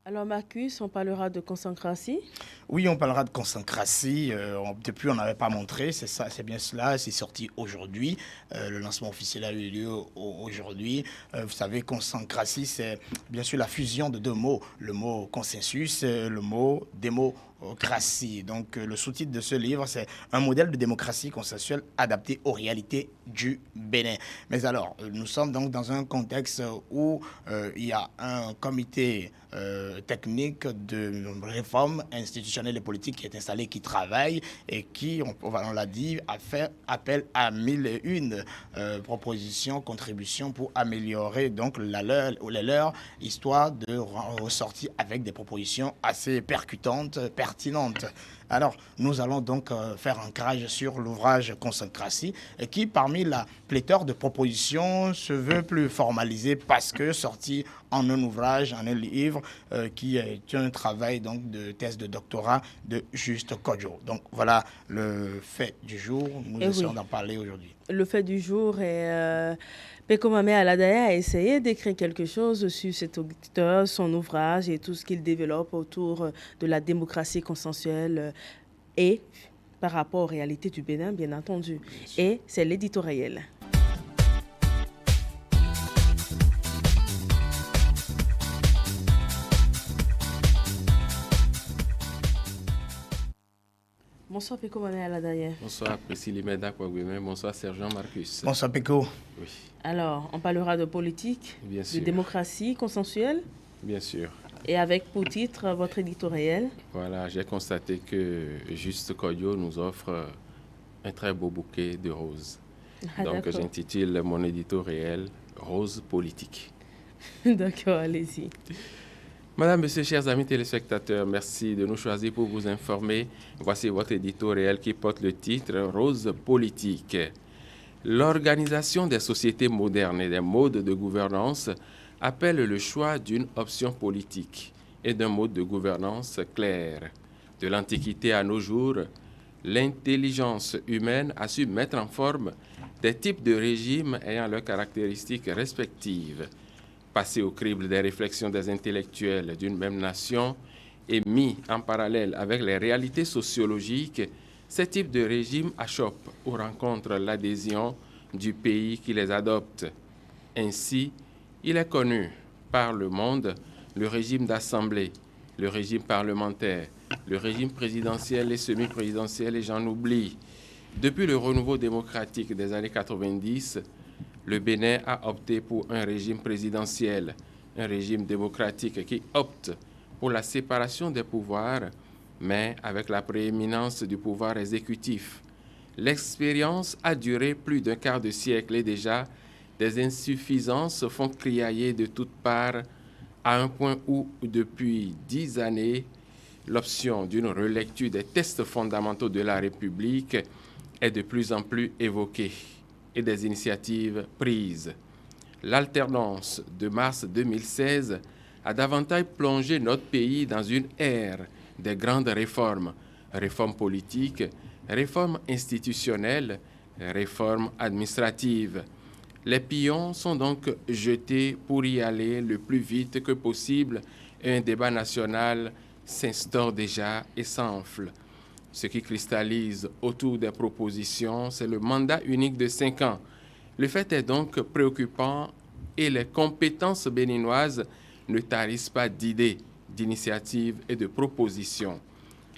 Alors Marcus, on parlera de consécration. Oui, on parlera de consécratie. Depuis, on n'avait pas montré, c'est ça, c'est bien cela. C'est sorti aujourd'hui. Le lancement officiel a eu lieu aujourd'hui. Vous savez, consécratie, c'est bien sûr la fusion de deux mots. Le mot consensus, le mot démocratie. Donc, le sous-titre de ce livre, c'est un modèle de démocratie consensuelle adapté aux réalités du Bénin. Mais alors, nous sommes donc dans un contexte où il y a un comité technique de réforme institutionnelle et politique qui est installé, qui travaille et qui, on l'a dit, a fait appel à 1001 propositions, contributions pour améliorer donc les leurs, histoire de ressortir avec des propositions assez percutantes, pertinentes. Alors, nous allons donc faire un ancrage sur l'ouvrage Consécratie, qui, parmi la pléthore de propositions, se veut plus formalisé parce que sorti en un ouvrage, en un livre, qui est un travail donc, de thèse de doctorat de Juste Kodjo. Donc, voilà le fait du jour. Nous Eh essayons oui, d'en parler aujourd'hui. le fait du jour est Peko Mame Aladaya a essayé d'écrire quelque chose sur cet auditeur, son ouvrage et tout ce qu'il développe autour de la démocratie consensuelle et par rapport aux réalités du Bénin, bien entendu. Et c'est l'éditorial. Bonsoir Peko Mame Aladaya. Bonsoir Priscille Meda Kwagweme, bonsoir Sergent Marcus. Bonsoir, Peko. Oui, Alors, on parlera de politique, bien de sûr, démocratie consensuelle bien sûr. et avec pour titre votre éditorial. Voilà, j'ai constaté que Juste Koyo nous offre un très beau bouquet de roses. Ah, Donc d'accord. j'intitule mon éditorial Rose politique. D'accord, allez-y. Madame, Monsieur, chers amis téléspectateurs, merci de nous choisir pour vous informer. Voici votre éditorial qui porte le titre Rose politique. L'organisation des sociétés modernes et des modes de gouvernance appelle le choix d'une option politique et d'un mode de gouvernance clair. De l'Antiquité à nos jours, l'intelligence humaine a su mettre en forme des types de régimes ayant leurs caractéristiques respectives. Passé au crible des réflexions des intellectuels d'une même nation et mis en parallèle avec les réalités sociologiques, ces types de régimes achoppent ou rencontrent l'adhésion du pays qui les adopte. Ainsi, il est connu par le monde le régime d'assemblée, le régime parlementaire, le régime présidentiel et semi-présidentiel, et j'en oublie. Depuis le renouveau démocratique des années 90, le Bénin a opté pour un régime présidentiel, un régime démocratique qui opte pour la séparation des pouvoirs, mais avec la prééminence du pouvoir exécutif. L'expérience a duré plus d'un quart de siècle et déjà des insuffisances font criailler de toutes parts à un point où, depuis 10 années, l'option d'une relecture des textes fondamentaux de la République est de plus en plus évoquée et des initiatives prises. L'alternance de mars 2016 a davantage plongé notre pays dans une ère des grandes réformes, réformes politiques, réformes institutionnelles, réformes administratives. Les pions sont donc jetés pour y aller le plus vite que possible et un débat national s'instaure déjà et s'enfle. Ce qui cristallise autour des propositions, c'est le mandat unique de 5 ans. Le fait est donc préoccupant et les compétences béninoises ne tarissent pas d'idées, d'initiatives et de propositions.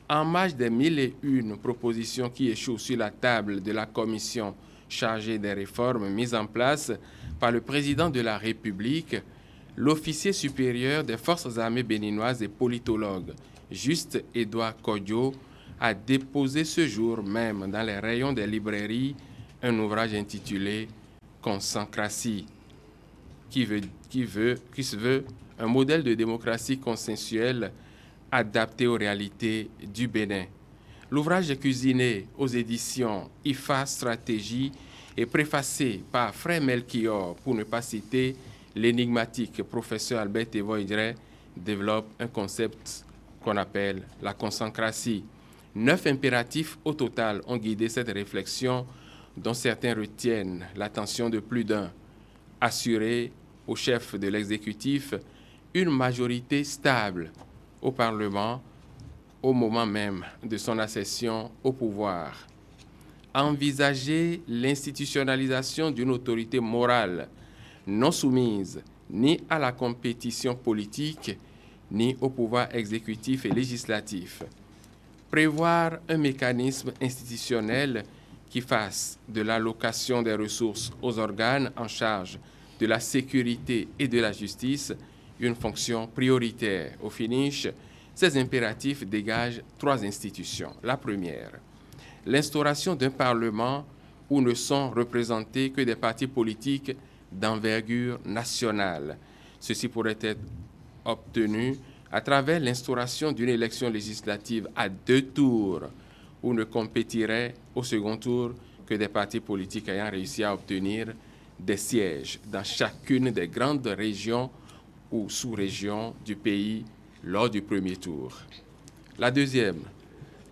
En marge des 1001 propositions qui échouent sur la table de la commission chargée des réformes mises en place par le président de la République, l'officier supérieur des forces armées béninoises et politologue, Juste Édouard Kodjo, a déposé ce jour même dans les rayons des librairies un ouvrage intitulé Consécratie, qui se veut un modèle de démocratie consensuelle adapté aux réalités du Bénin. L'ouvrage est cuisiné aux éditions IFA Stratégie et préfacé par Frère Melchior, pour ne pas citer l'énigmatique professeur Albert Tevoidre, développe un concept qu'on appelle la consécratie. 9 impératifs au total ont guidé cette réflexion, dont certains retiennent l'attention de plus d'un. Assurer au chef de l'exécutif une majorité stable au Parlement au moment même de son accession au pouvoir. Envisager l'institutionnalisation d'une autorité morale non soumise ni à la compétition politique, ni au pouvoir exécutif et législatif. Prévoir un mécanisme institutionnel qui fasse de l'allocation des ressources aux organes en charge de la sécurité et de la justice une fonction prioritaire. Au finish, ces impératifs dégagent 3 institutions. La première, l'instauration d'un Parlement où ne sont représentés que des partis politiques d'envergure nationale. Ceci pourrait être obtenu à travers l'instauration d'une élection législative à 2 tours, où ne compétiraient au second tour que des partis politiques ayant réussi à obtenir des sièges dans chacune des grandes régions ou sous-régions du pays lors du premier tour. La deuxième,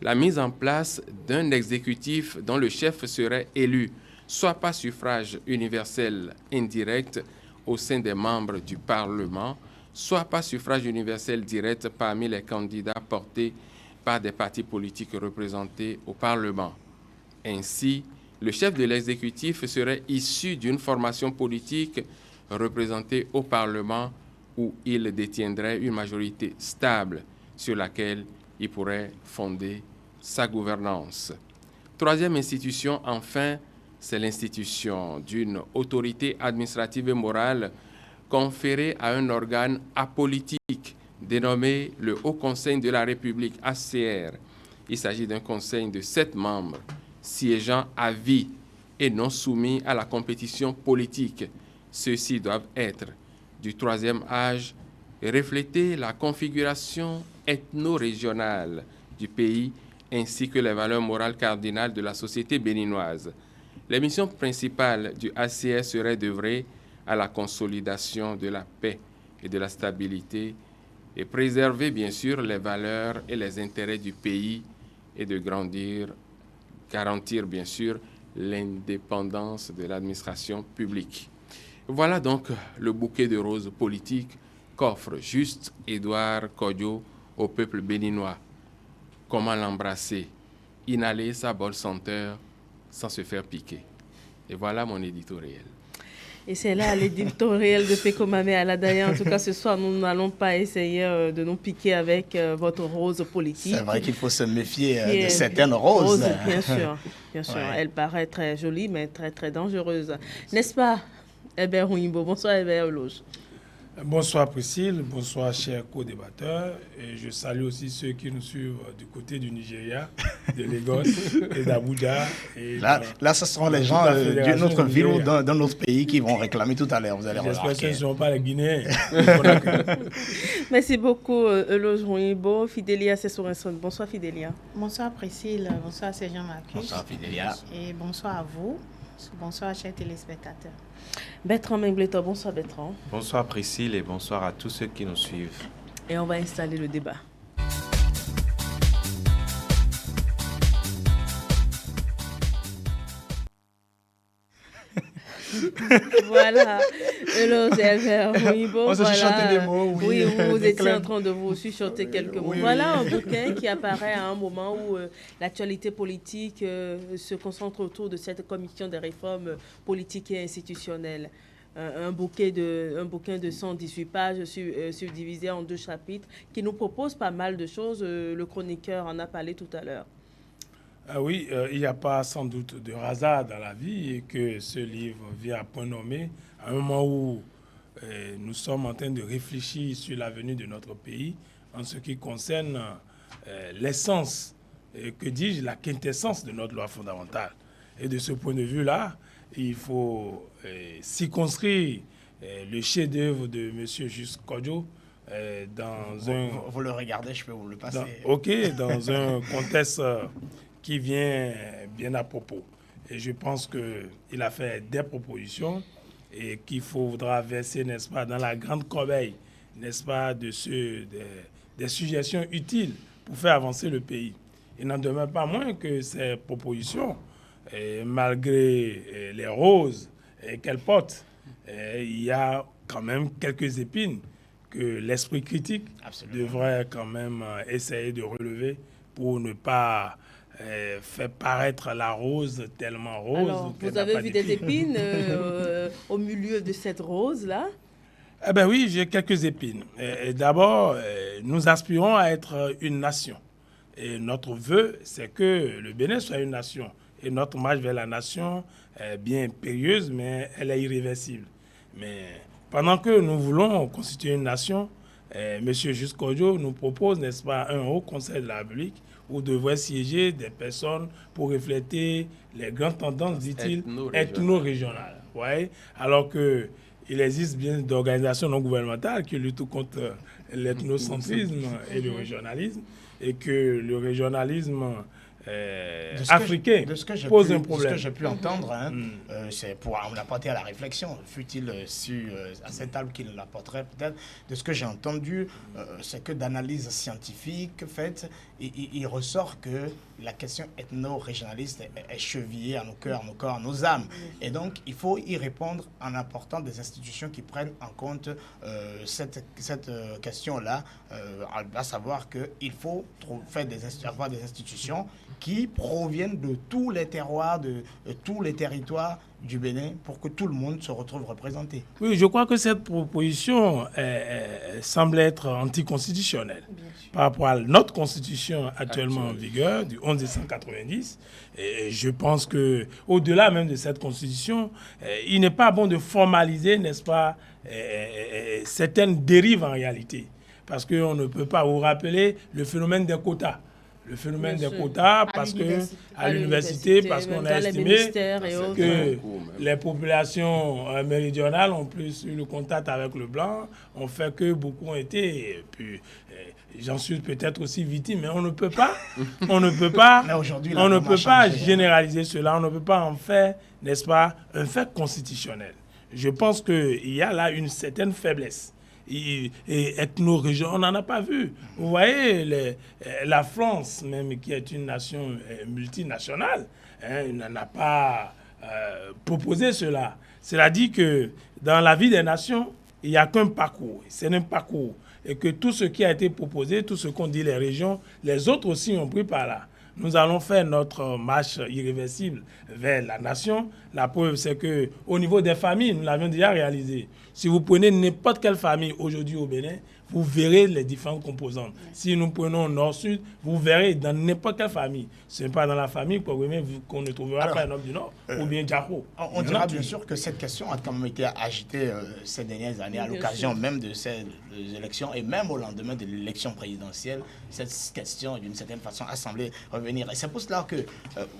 la mise en place d'un exécutif dont le chef serait élu, soit par suffrage universel indirect au sein des membres du Parlement, soit par suffrage universel direct parmi les candidats portés par des partis politiques représentés au Parlement. Ainsi, le chef de l'exécutif serait issu d'une formation politique représentée au Parlement où il détiendrait une majorité stable sur laquelle il pourrait fonder sa gouvernance. Troisième institution, enfin, c'est l'institution d'une autorité administrative et morale conférée à un organe apolitique dénommé le Haut Conseil de la République, HCR. Il s'agit d'un conseil de 7 membres siégeant à vie et non soumis à la compétition politique. Ceux-ci doivent être du 3e âge et refléter la configuration ethno-régionale du pays ainsi que les valeurs morales cardinales de la société béninoise. Les missions principales du HCR seraient d'œuvrer à la consolidation de la paix et de la stabilité et préserver bien sûr les valeurs et les intérêts du pays et de garantir bien sûr l'indépendance de l'administration publique. Voilà donc le bouquet de roses politiques qu'offre juste Édouard Kodjo au peuple béninois. Comment l'embrasser, inhaler sa bonne senteur sans se faire piquer. Et voilà mon éditorial. Et c'est là l'éditorial de Peko Mamé Aladaya. En tout cas, ce soir, nous n'allons pas essayer de nous piquer avec votre rose politique. C'est vrai qu'il faut se méfier de certaines roses. Bien sûr, bien sûr. Ouais. Elle paraît très jolie, mais très, très dangereuse. N'est-ce pas, Hébert Ouimbo? Bonsoir, Hébert Ologe. Bonsoir Priscille, bonsoir chers co-débatteurs. Et je salue aussi ceux qui nous suivent du côté du Nigeria, de Lagos et d'Abuja. Là, ce seront les gens d'une autre ville ou d'un autre pays qui vont réclamer tout à l'heure. Vous allez remarquer. J'espère que ce ne seront pas les Guinéens. Merci beaucoup, Eloge Ouimbo. Fidélia Sessorinson. Bonsoir Fidélia. Bonsoir Priscille, bonsoir Sergent Marcus. Bonsoir Fidélia. Et bonsoir à vous. Bonsoir chers téléspectateurs. Bertrand Mengleto, bonsoir Bertrand. Bonsoir Priscille et bonsoir à tous ceux qui nous suivent. Et on va installer le débat. Voilà, hello, oui, bon, on se chuchotait des mots, oui, vous étiez en train de vous chuchoter quelques mots. Voilà un bouquin qui apparaît à un moment où l'actualité politique se concentre autour de cette commission des réformes politiques et institutionnelles. Un bouquin de 118 pages subdivisé en 2 chapitres qui nous propose pas mal de choses. Le chroniqueur en a parlé tout à l'heure. Ah oui, il n'y a pas sans doute de hasard dans la vie et que ce livre vient à point nommé à un moment où nous sommes en train de réfléchir sur l'avenir de notre pays en ce qui concerne l'essence, que dis-je, la quintessence de notre loi fondamentale. Et de ce point de vue-là, il faut circonscrire le chef-d'œuvre de M. Juste Kodjo dans un... Vous le regardez, je peux vous le passer. Dans un contexte qui vient bien à propos. Et je pense qu'il a fait des propositions et qu'il faudra verser, n'est-ce pas, dans la grande corbeille, n'est-ce pas, des suggestions utiles pour faire avancer le pays. Il n'en demeure pas moins que ces propositions, malgré les roses qu'elles portent, il y a quand même quelques épines que l'esprit critique devrait quand même essayer de relever pour ne pas faire paraître la rose tellement rose. Alors, vous avez vu des épines au milieu de cette rose-là? Eh bien oui, j'ai quelques épines. D'abord, nous aspirons à être une nation. Et notre vœu, c'est que le Bénin soit une nation. Et notre marche vers la nation est bien périlleuse, mais elle est irréversible. Mais pendant que nous voulons constituer une nation, M. Juste-Kodjo nous propose, n'est-ce pas, un haut conseil de la République où devraient siéger des personnes pour refléter les grandes tendances, dit-il, ethno-régionales. Ouais? Alors qu'il existe bien d'organisations non gouvernementales qui luttent contre l'ethnocentrisme et le régionalisme, et que le régionalisme africain pose un problème. De ce que j'ai pu entendre, hein, c'est pour en apporter à la réflexion, fut-il à cette table qu'il l'apporterait peut-être, de ce que j'ai entendu, c'est que d'analyse scientifique faite, il ressort que la question ethno-régionaliste est chevillée à nos cœurs, à nos corps, à nos âmes. Et donc, il faut y répondre en apportant des institutions qui prennent en compte cette question-là, à savoir qu'il faut avoir des institutions qui proviennent de tous les terroirs, de tous les territoires du Bénin pour que tout le monde se retrouve représenté. Oui, je crois que cette proposition semble être anticonstitutionnelle par rapport à notre constitution actuellement en vigueur du 11 décembre 1990. Et je pense qu'au-delà même de cette constitution, il n'est pas bon de formaliser, n'est-ce pas, certaines dérives en réalité. Parce qu'on ne peut pas vous rappeler le phénomène des quotas. Le phénomène des quotas, parce qu'à l'université, parce qu'on a estimé que les populations méridionales ont plus eu le contact avec le blanc, ont fait que beaucoup ont été, puis j'en suis peut-être aussi victime, mais on ne peut pas généraliser cela, on ne peut pas en faire, n'est-ce pas, un fait constitutionnel. Je pense qu'il y a là une certaine faiblesse. Et ethno-région, on n'en a pas vu. Vous voyez, la France, même qui est une nation multinationale, n'en a pas proposé cela. Cela dit que dans la vie des nations, il n'y a qu'un parcours. C'est un parcours. Et que tout ce qui a été proposé, tout ce qu'ont dit les régions, les autres aussi ont pris par là. Nous allons faire notre marche irréversible vers la nation. La preuve, c'est qu'au niveau des familles, nous l'avions déjà réalisé. Si vous prenez n'importe quelle famille aujourd'hui au Bénin, vous verrez les différentes composantes. Si nous prenons Nord-Sud, vous verrez dans n'importe quelle famille. Ce n'est pas dans la famille qu'on ne trouvera pas un homme du Nord ou bien Djako. On dira bien sûr que cette question a quand même été agitée ces dernières années à l'occasion même de ces élections et même au lendemain de l'élection présidentielle. Cette question, d'une certaine façon, a semblé revenir. Et c'est pour cela que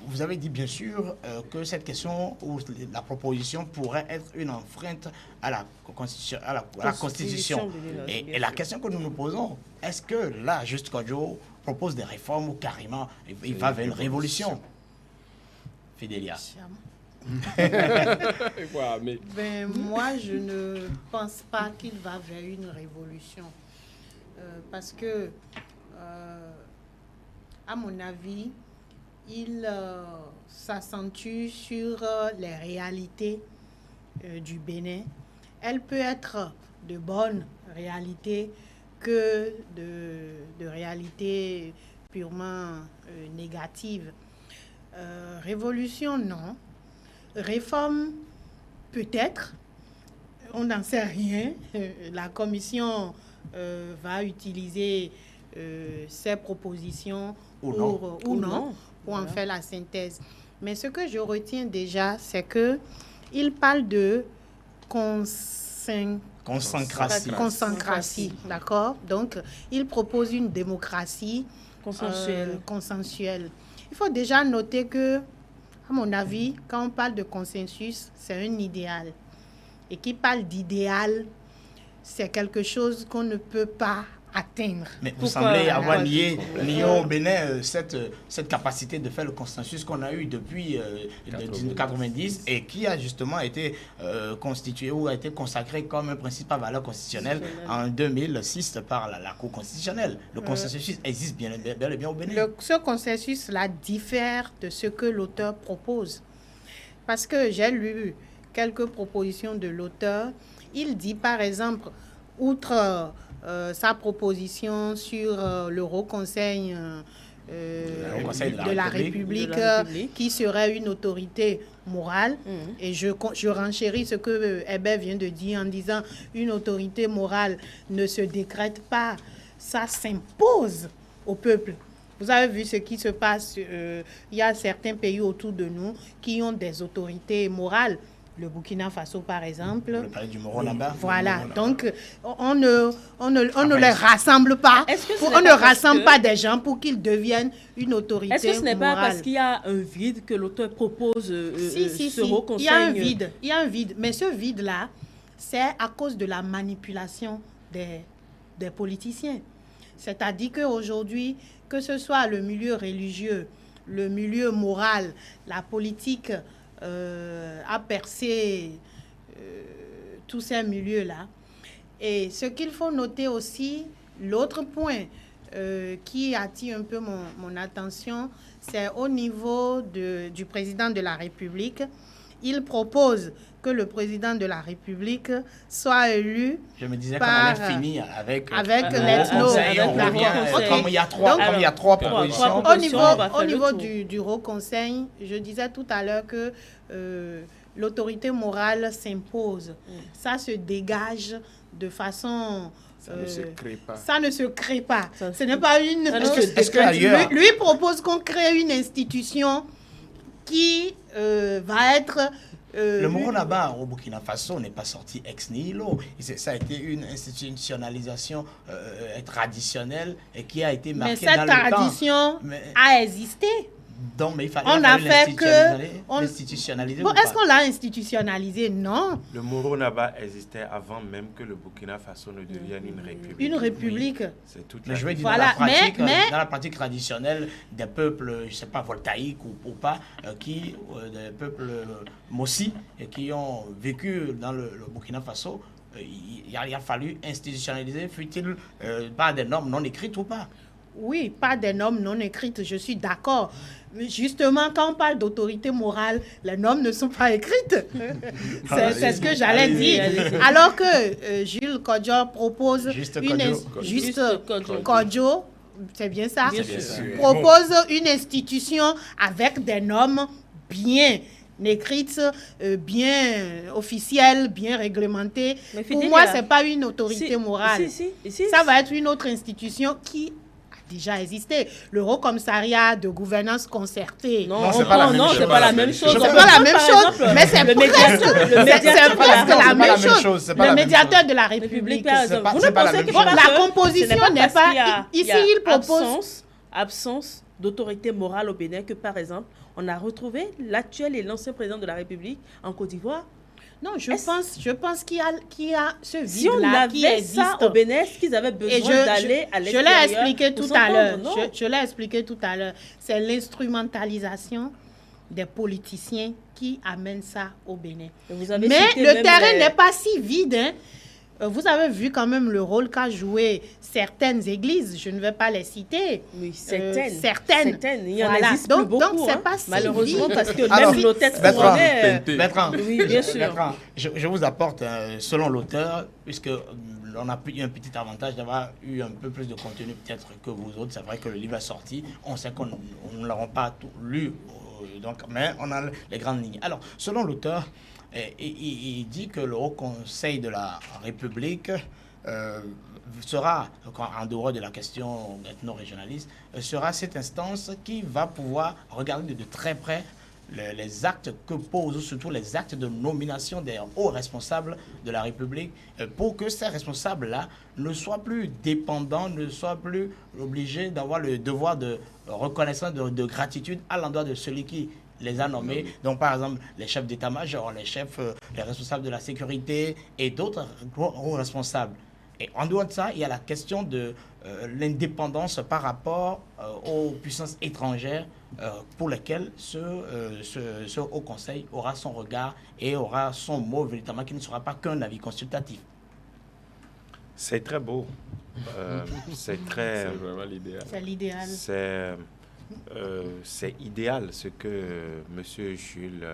vous avez dit bien sûr que cette question ou la proposition pourrait être une enfreinte à la Constitution. Et la question que nous nous posons, est-ce que là, Juste-Kodjo propose des réformes ou carrément il va vers une révolution? Fidélia. Moi, je ne pense pas qu'il va vers une révolution. Parce que, à mon avis, il s'accentue sur les réalités du Bénin. Elle peut être de bonnes réalités que de réalités purement négatives. Révolution, non. Réforme, peut-être. On n'en sait rien. La commission va utiliser ses propositions ou non pour en faire la synthèse. Mais ce que je retiens déjà, c'est qu'il parle de consancratie, d'accord? Donc, il propose une démocratie consensuelle. Il faut déjà noter que, à mon avis, quand on parle de consensus, c'est un idéal. Et qui parle d'idéal, c'est quelque chose qu'on ne peut pas atteindre. Mais vous semblez avoir lié au Bénin cette capacité de faire le consensus qu'on a eu depuis 1990 et qui a justement été constitué ou a été consacré comme un principe à valeur constitutionnelle en 2006 par la Cour constitutionnelle. Le consensus existe bel et bien au Bénin. Ce consensus-là diffère de ce que l'auteur propose. Parce que j'ai lu quelques propositions de l'auteur. Il dit par exemple, outre sa proposition sur le Haut Conseil de la République, qui serait une autorité morale. Et je renchéris ce que Hébert vient de dire en disant une autorité morale ne se décrète pas, ça s'impose au peuple. Vous avez vu ce qui se passe, il y a certains pays autour de nous qui ont des autorités morales. Le Burkina Faso, par exemple. Le palais du Moronaba. Voilà, donc on ne les rassemble pas. On ne rassemble pas des gens pour qu'ils deviennent une autorité morale. Est-ce que ce n'est pas parce qu'il y a un vide que l'auteur propose ce Haut Conseil? Il y a un vide, mais ce vide-là, c'est à cause de la manipulation des politiciens. C'est-à-dire qu'aujourd'hui, que ce soit le milieu religieux, le milieu moral, la politique a percé tous ces milieux-là. Et ce qu'il faut noter aussi, l'autre point qui attire un peu mon attention, c'est au niveau du président de la République. Il propose que le président de la République soit élu. Je me disais qu'on allait finir avec l'ethno. Comme il y a trois propositions. Au niveau du Haut Conseil, je disais tout à l'heure que l'autorité morale s'impose. Ça se dégage de façon... Ça ne se crée pas. Ça ne se crée pas. Ce n'est pas une... Lui propose qu'on crée une institution qui va être... le Moronaba au Burkina Faso n'est pas sorti ex nihilo. Ça a été une institutionnalisation traditionnelle et qui a été marquée dans le temps. Mais cette tradition a existé. Donc, mais il fallait l'institutionnaliser. Bon, est-ce qu'on l'a institutionnalisé? Non. Le Moronaba existait avant même que le Burkina Faso ne devienne une république. Une république. Oui. C'est toute mais je veux dire, voilà. dans la pratique traditionnelle des peuples, je ne sais pas, voltaïques ou pas, des peuples Mossi, qui ont vécu dans le Burkina Faso, il a fallu institutionnaliser, fut-il par des normes non écrites ou pas? Oui, pas des normes non écrites, je suis d'accord. Mais justement, quand on parle d'autorité morale, les normes ne sont pas écrites. C'est ce que j'allais dire. Alors que Jules Kodjo propose Kodjo, c'est bien ça? Propose une institution avec des normes bien écrites, bien officielles, bien réglementées. Pour moi, ce n'est pas une autorité morale. Ça va être une autre institution qui déjà existé. Le Haut Commissariat de gouvernance concertée. Non, c'est pas la même chose. C'est pas la même chose, mais c'est presque la même chose. Le médiateur de la République. Vous ne pensez que la composition n'est pas... Ici, il propose... Absence d'autorité morale au Bénin que, par exemple, on a retrouvé l'actuel et l'ancien président de la République en Côte d'Ivoire. Non, je pense qu'il y a ce vide-là si on avait ça au Bénin, est-ce qu'ils avaient besoin d'aller à l'extérieur? Je l'ai expliqué tout à l'heure. Je l'ai expliqué tout à l'heure. C'est l'instrumentalisation des politiciens qui amène ça au Bénin. Mais le terrain n'est pas si vide. Hein. Vous avez vu quand même le rôle qu'a joué certaines églises. Je ne vais pas les citer. Oui, certaines. Il y en existe plus beaucoup. Donc, c'est pas si malheureusement, vide. parce que même nos têtes couronnées... Bertrand, oui, bien sûr. Bertrand, je vous apporte, selon l'auteur, puisque on a eu un petit avantage d'avoir eu un peu plus de contenu peut-être que vous autres. C'est vrai que le livre est sorti. On sait qu'on ne l'aura pas tout lu, donc, mais on a les grandes lignes. Alors, selon l'auteur, il dit que le Haut Conseil de la République sera, en dehors de la question ethno-régionaliste, sera cette instance qui va pouvoir regarder de très près les actes que posent, surtout les actes de nomination des hauts responsables de la République, pour que ces responsables-là ne soient plus dépendants, ne soient plus obligés d'avoir le devoir de reconnaissance, de gratitude à l'endroit de celui qui les a nommés. Donc, par exemple, les chefs d'état-major, les responsables de la sécurité et d'autres hauts responsables. Et en dehors de ça, il y a la question de l'indépendance par rapport aux puissances étrangères pour lesquelles ce Haut Conseil aura son regard et aura son mot véritablement qui ne sera pas qu'un avis consultatif. C'est très beau. C'est très... C'est vraiment l'idéal. C'est l'idéal. C'est idéal ce que M. Jules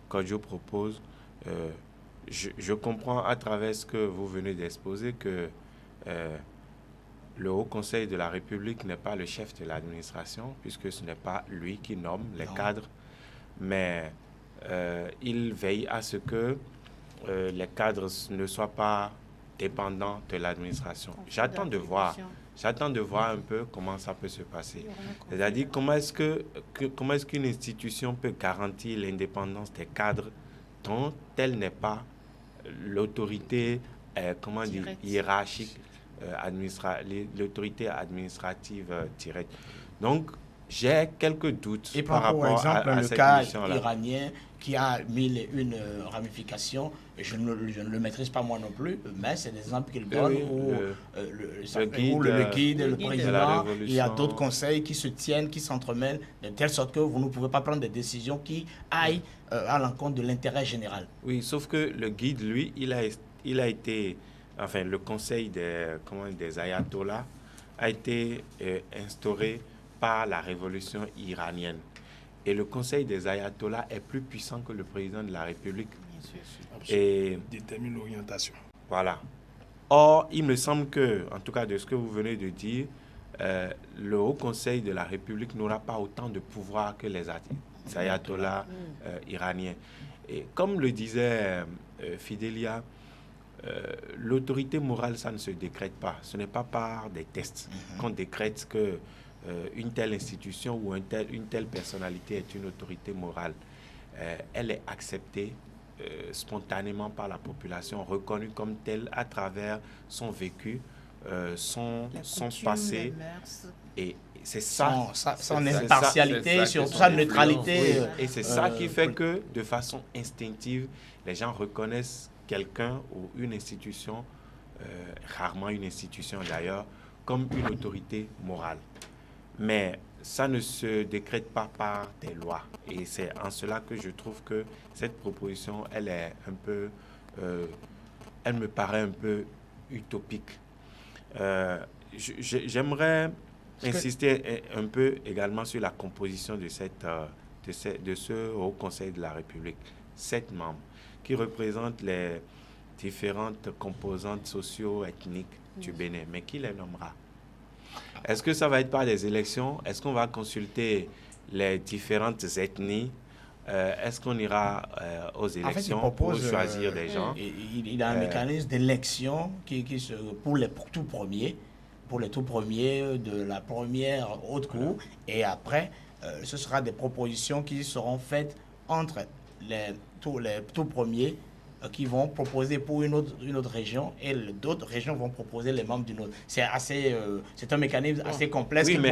Kodjo propose. je comprends à travers ce que vous venez d'exposer que le Haut Conseil de la République n'est pas le chef de l'administration, puisque ce n'est pas lui qui nomme les cadres, mais il veille à ce que les cadres ne soient pas dépendants de l'administration. J'attends de voir un peu comment ça peut se passer. C'est-à-dire comment est-ce qu'une institution peut garantir l'indépendance des cadres dont elle n'est pas l'autorité hiérarchique, l'autorité administrative directe. Donc, j'ai quelques doutes par rapport à cette mission-là. Par exemple, le cas iranien qui a mille une ramifications, je ne le maîtrise pas moi non plus, mais c'est des exemples qu'il donne où le guide, le président, il y a d'autres conseils qui se tiennent, qui s'entremêlent, de telle sorte que vous ne pouvez pas prendre des décisions qui aillent à l'encontre de l'intérêt général. Oui, sauf que le guide, lui, il a été, enfin, le conseil des ayatollahs a été instauré par la révolution iranienne. Et le conseil des ayatollahs est plus puissant que le président de la République. Et détermine l'orientation. Voilà. Or, il me semble que, en tout cas de ce que vous venez de dire, le Haut Conseil de la République n'aura pas autant de pouvoir que les ayatollahs iraniens. Et comme le disait Fidélia, l'autorité morale, ça ne se décrète pas. Ce n'est pas par des tests qu'on décrète que une telle institution ou une telle personnalité est une autorité morale. Elle est acceptée spontanément par la population, reconnue comme telle à travers son vécu, son passé. Et c'est ça. Son impartialité, surtout sa neutralité. Oui. Et c'est ça qui fait que, de façon instinctive, les gens reconnaissent quelqu'un ou une institution, rarement une institution d'ailleurs, comme une autorité morale. Mais ça ne se décrète pas par des lois. Et c'est en cela que je trouve que cette proposition, elle est un peu... elle me paraît un peu utopique. J'aimerais insister un peu également sur la composition de ce Haut Conseil de la République. 7 membres qui représentent les différentes composantes socio-ethniques du Bénin. Mais qui les nommera? Est-ce que ça va être par des élections? Est-ce qu'on va consulter les différentes ethnies? Est-ce qu'on ira aux élections pour choisir des gens? Il y a un mécanisme d'élection pour les tout premiers de la première haute cour. Et après, ce sera des propositions qui seront faites entre les tout premiers qui vont proposer pour une autre région et d'autres régions vont proposer les membres d'une autre. C'est un mécanisme assez complexe. Oui, mais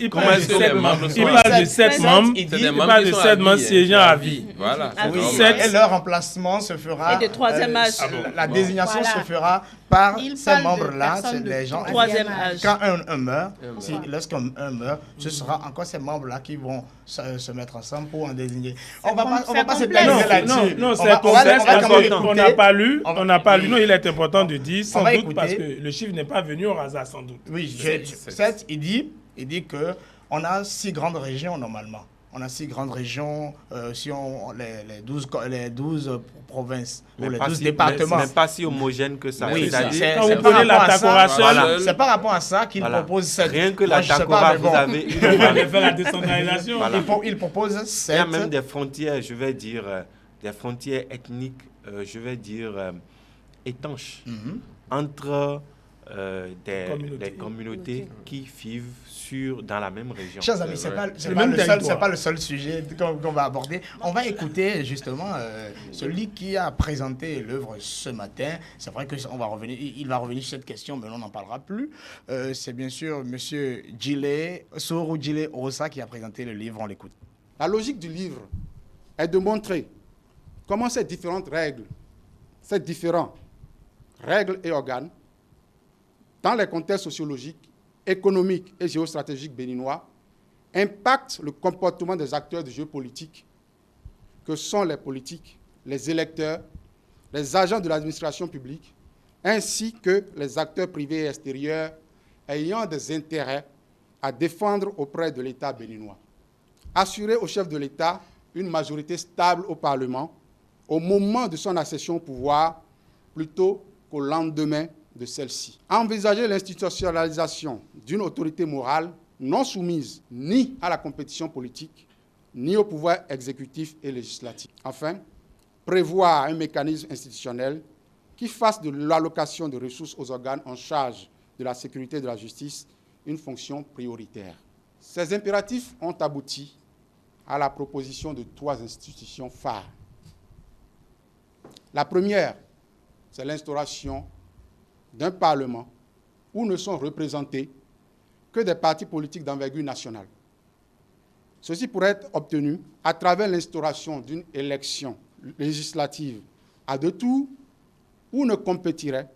il parle de 7 membres. Il parle de 7 membres siégeant à vie. Voilà. Et leur remplacement se fera. Et de troisième âge. La désignation se fera par ces membres-là. C'est les gens. Troisième âge. Quand un meurt, lorsqu'un meurt, ce sera encore ces membres-là qui vont se mettre ensemble pour en désigner. On va pas se plaindre là-dessus. Non, c'est complexe. On n'a pas lu. Non, il est important de dire, sans doute, parce que le chiffre n'est pas venu au hasard, sans doute. Oui, il dit qu'on a 6 grandes régions normalement. On a 6 grandes régions, si on les 12 provinces ou les 12 départements. Mais pas si homogène que ça. Oui, quand vous prenez la Takora, c'est par rapport à ça qu'il propose 7. Rien que la Takora, vous avez il va faire la décentralisation. Il propose 7. Il y a même des frontières, je vais dire, des frontières ethniques, je vais dire, étanches entre des communautés qui vivent dans la même région. Chers amis, ce n'est pas le seul sujet qu'on va aborder. On va écouter justement celui qui a présenté l'œuvre ce matin. C'est vrai qu'il va revenir sur cette question, mais on n'en parlera plus. C'est bien sûr M. Soro Djile Orosa qui a présenté le livre. On l'écoute. La logique du livre est de montrer comment ces différentes règles, ces différents règles et organes, dans les contextes sociologiques, économiques et géostratégiques béninois, impactent le comportement des acteurs du jeu politique, que sont les politiques, les électeurs, les agents de l'administration publique, ainsi que les acteurs privés et extérieurs ayant des intérêts à défendre auprès de l'État béninois. Assurer au chef de l'État une majorité stable au Parlement, au moment de son accession au pouvoir plutôt qu'au lendemain de celle-ci. Envisager l'institutionnalisation d'une autorité morale non soumise ni à la compétition politique, ni au pouvoir exécutif et législatif. Enfin, prévoir un mécanisme institutionnel qui fasse de l'allocation de ressources aux organes en charge de la sécurité et de la justice une fonction prioritaire. Ces impératifs ont abouti à la proposition de 3 institutions phares. La première, c'est l'instauration d'un Parlement où ne sont représentés que des partis politiques d'envergure nationale. Ceci pourrait être obtenu à travers l'instauration d'une élection législative à 2 tours où ne compétiraient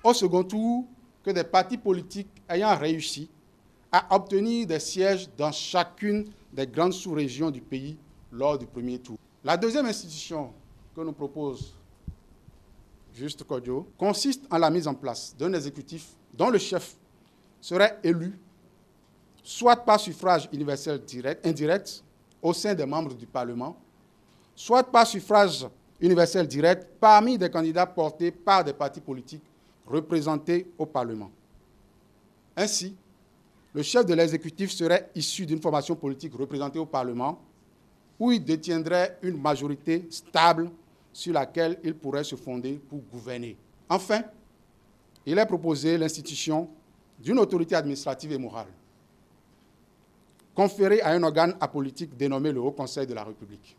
au second tour que des partis politiques ayant réussi à obtenir des sièges dans chacune des grandes sous-régions du pays lors du premier tour. La deuxième institution que nous propose Juste Kodjo consiste en la mise en place d'un exécutif dont le chef serait élu soit par suffrage universel indirect au sein des membres du Parlement, soit par suffrage universel direct parmi des candidats portés par des partis politiques représentés au Parlement. Ainsi, le chef de l'exécutif serait issu d'une formation politique représentée au Parlement où il détiendrait une majorité stable sur laquelle il pourrait se fonder pour gouverner. Enfin, il est proposé l'institution d'une autorité administrative et morale, conférée à un organe apolitique dénommé le Haut Conseil de la République.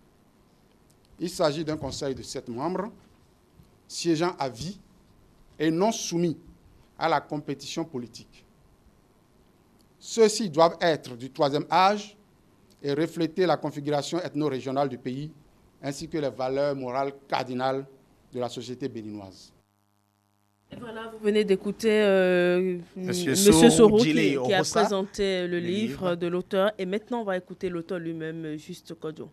Il s'agit d'un conseil de 7 membres, siégeant à vie et non soumis à la compétition politique. Ceux-ci doivent être du 3e âge et refléter la configuration ethno-régionale du pays, ainsi que les valeurs morales cardinales de la société béninoise. Et voilà, vous venez d'écouter Monsieur Soro qui a présenté le livre de l'auteur. Et maintenant, on va écouter l'auteur lui-même, Juste Kodjo.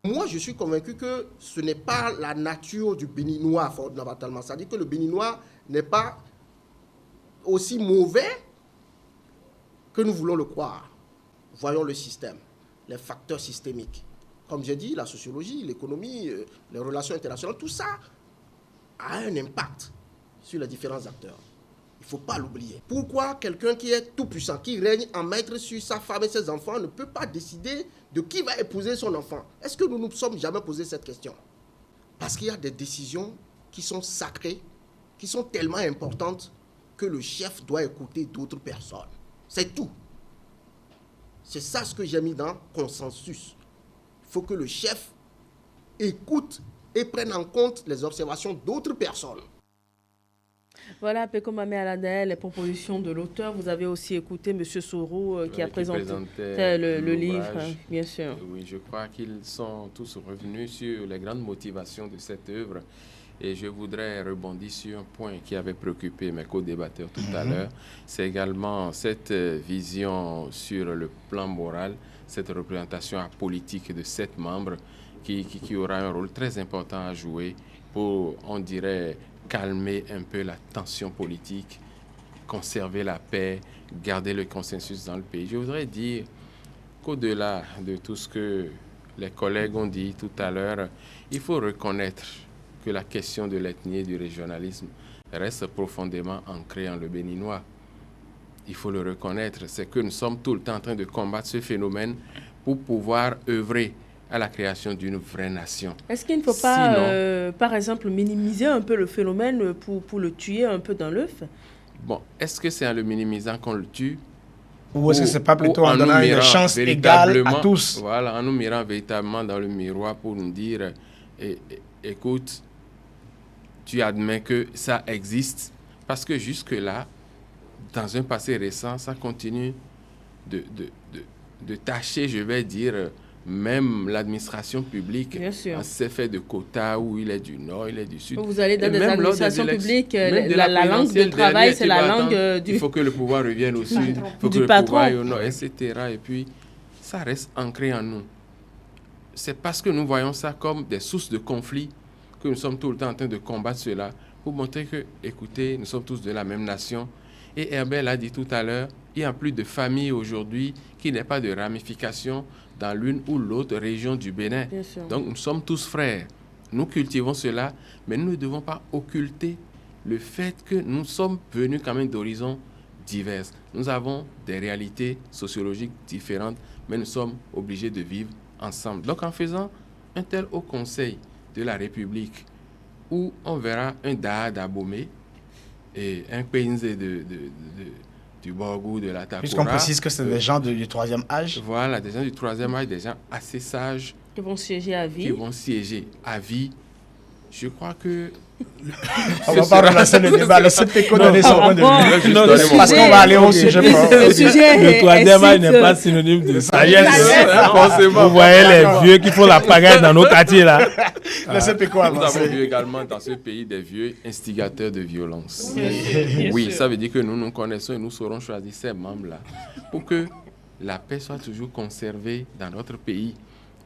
Moi, je suis convaincu que ce n'est pas la nature du Béninois, fondamentalement. C'est-à-dire que le Béninois n'est pas aussi mauvais que nous voulons le croire. Voyons le système, les facteurs systémiques. Comme j'ai dit, la sociologie, l'économie, les relations internationales, tout ça a un impact sur les différents acteurs. Il ne faut pas l'oublier. Pourquoi quelqu'un qui est tout puissant, qui règne en maître sur sa femme et ses enfants, ne peut pas décider de qui va épouser son enfant? Est-ce que nous ne nous sommes jamais posé cette question? Parce qu'il y a des décisions qui sont sacrées, qui sont tellement importantes que le chef doit écouter d'autres personnes. C'est tout. C'est ça ce que j'ai mis dans consensus. Il faut que le chef écoute et prenne en compte les observations d'autres personnes. Voilà, Peko Mame Aladaya, les propositions de l'auteur. Vous avez aussi écouté M. Soro qui a présenté le livre, bien sûr. Oui, je crois qu'ils sont tous revenus sur les grandes motivations de cette œuvre. Et je voudrais rebondir sur un point qui avait préoccupé mes co-débatteurs tout à l'heure. C'est également cette vision sur le plan moral, cette représentation apolitique de 7 membres qui aura un rôle très important à jouer pour, on dirait, calmer un peu la tension politique, conserver la paix, garder le consensus dans le pays. Je voudrais dire qu'au-delà de tout ce que les collègues ont dit tout à l'heure, il faut reconnaître que la question de l'ethnie et du régionalisme reste profondément ancrée en le béninois. Il faut le reconnaître, c'est que nous sommes tout le temps en train de combattre ce phénomène pour pouvoir œuvrer à la création d'une vraie nation. Est-ce qu'il ne faut pas, par exemple, minimiser un peu le phénomène pour le tuer un peu dans l'œuf? Bon, est-ce que c'est en le minimisant qu'on le tue? Ou est-ce que ce n'est pas plutôt en donnant une chance égale à tous? Voilà, en nous mirant véritablement dans le miroir pour nous dire, écoute, tu admets que ça existe, parce que jusque-là, dans un passé récent, ça continue de tâcher, je vais dire, même l'administration publique. S'est fait de quotas où il est du Nord, il est du Sud. Vous allez dans des administrations publiques, la langue de travail, c'est la langue du... Il faut que le pouvoir revienne au Sud, il faut que le pouvoir aille au Nord, etc. Et puis, ça reste ancré en nous. C'est parce que nous voyons ça comme des sources de conflits que nous sommes tout le temps en train de combattre cela pour montrer que, écoutez, nous sommes tous de la même nation. Et Herbert l'a dit tout à l'heure, il n'y a plus de famille aujourd'hui qui n'ait pas de ramification dans l'une ou l'autre région du Bénin. Donc nous sommes tous frères. nous cultivons cela, mais nous ne devons pas occulter le fait que nous sommes venus quand même d'horizons divers. Nous avons des réalités sociologiques différentes, mais nous sommes obligés de vivre ensemble. Donc, en faisant un tel haut conseil de la République, où on verra un Daha d'Abomey et un Kwenze du Borgou, de la Takora. Puisqu'on précise que c'est des gens du troisième âge. Voilà, des gens du troisième âge, des gens assez sages. Qui vont siéger à vie. Qui vont siéger à vie. Je crois que... On va pas relancer le débat, laissez Péco donner son point de vue. Non, parce qu'on va aller au sujet. Le troisième âge n'est pas synonyme de sagesse. Vous voyez les vieux qui font la pagaille dans nos quartiers là. Laissez Péco avancer. Nous avons vu également dans ce pays des vieux instigateurs de violence. Oui, ça veut dire que nous nous connaissons et nous saurons choisir ces membres-là pour que la paix soit toujours conservée dans notre pays.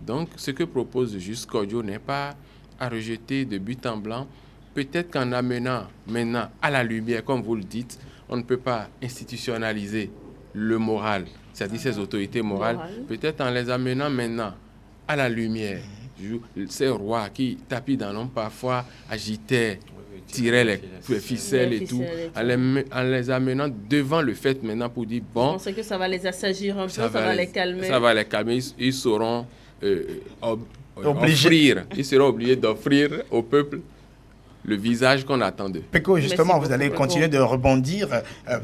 Donc, ce que propose Juste Kodjo n'est pas à rejeter de but en blanc. Peut-être qu'en amenant maintenant à la lumière, comme vous le dites, on ne peut pas institutionnaliser le moral, c'est-à-dire ces autorités morales. Peut-être en les amenant maintenant à la lumière, ces rois qui, tapis dans l'ombre, parfois agitaient, tiraient les ficelles et tout, en les amenant devant le fait maintenant pour dire, bon... Vous pensez que ça va les assagir un peu, ça va les calmer? Ça va les calmer, ils sauront... ils seront obligés d'offrir au peuple le visage qu'on attend d'eux. Péco, justement, vous allez continuer de rebondir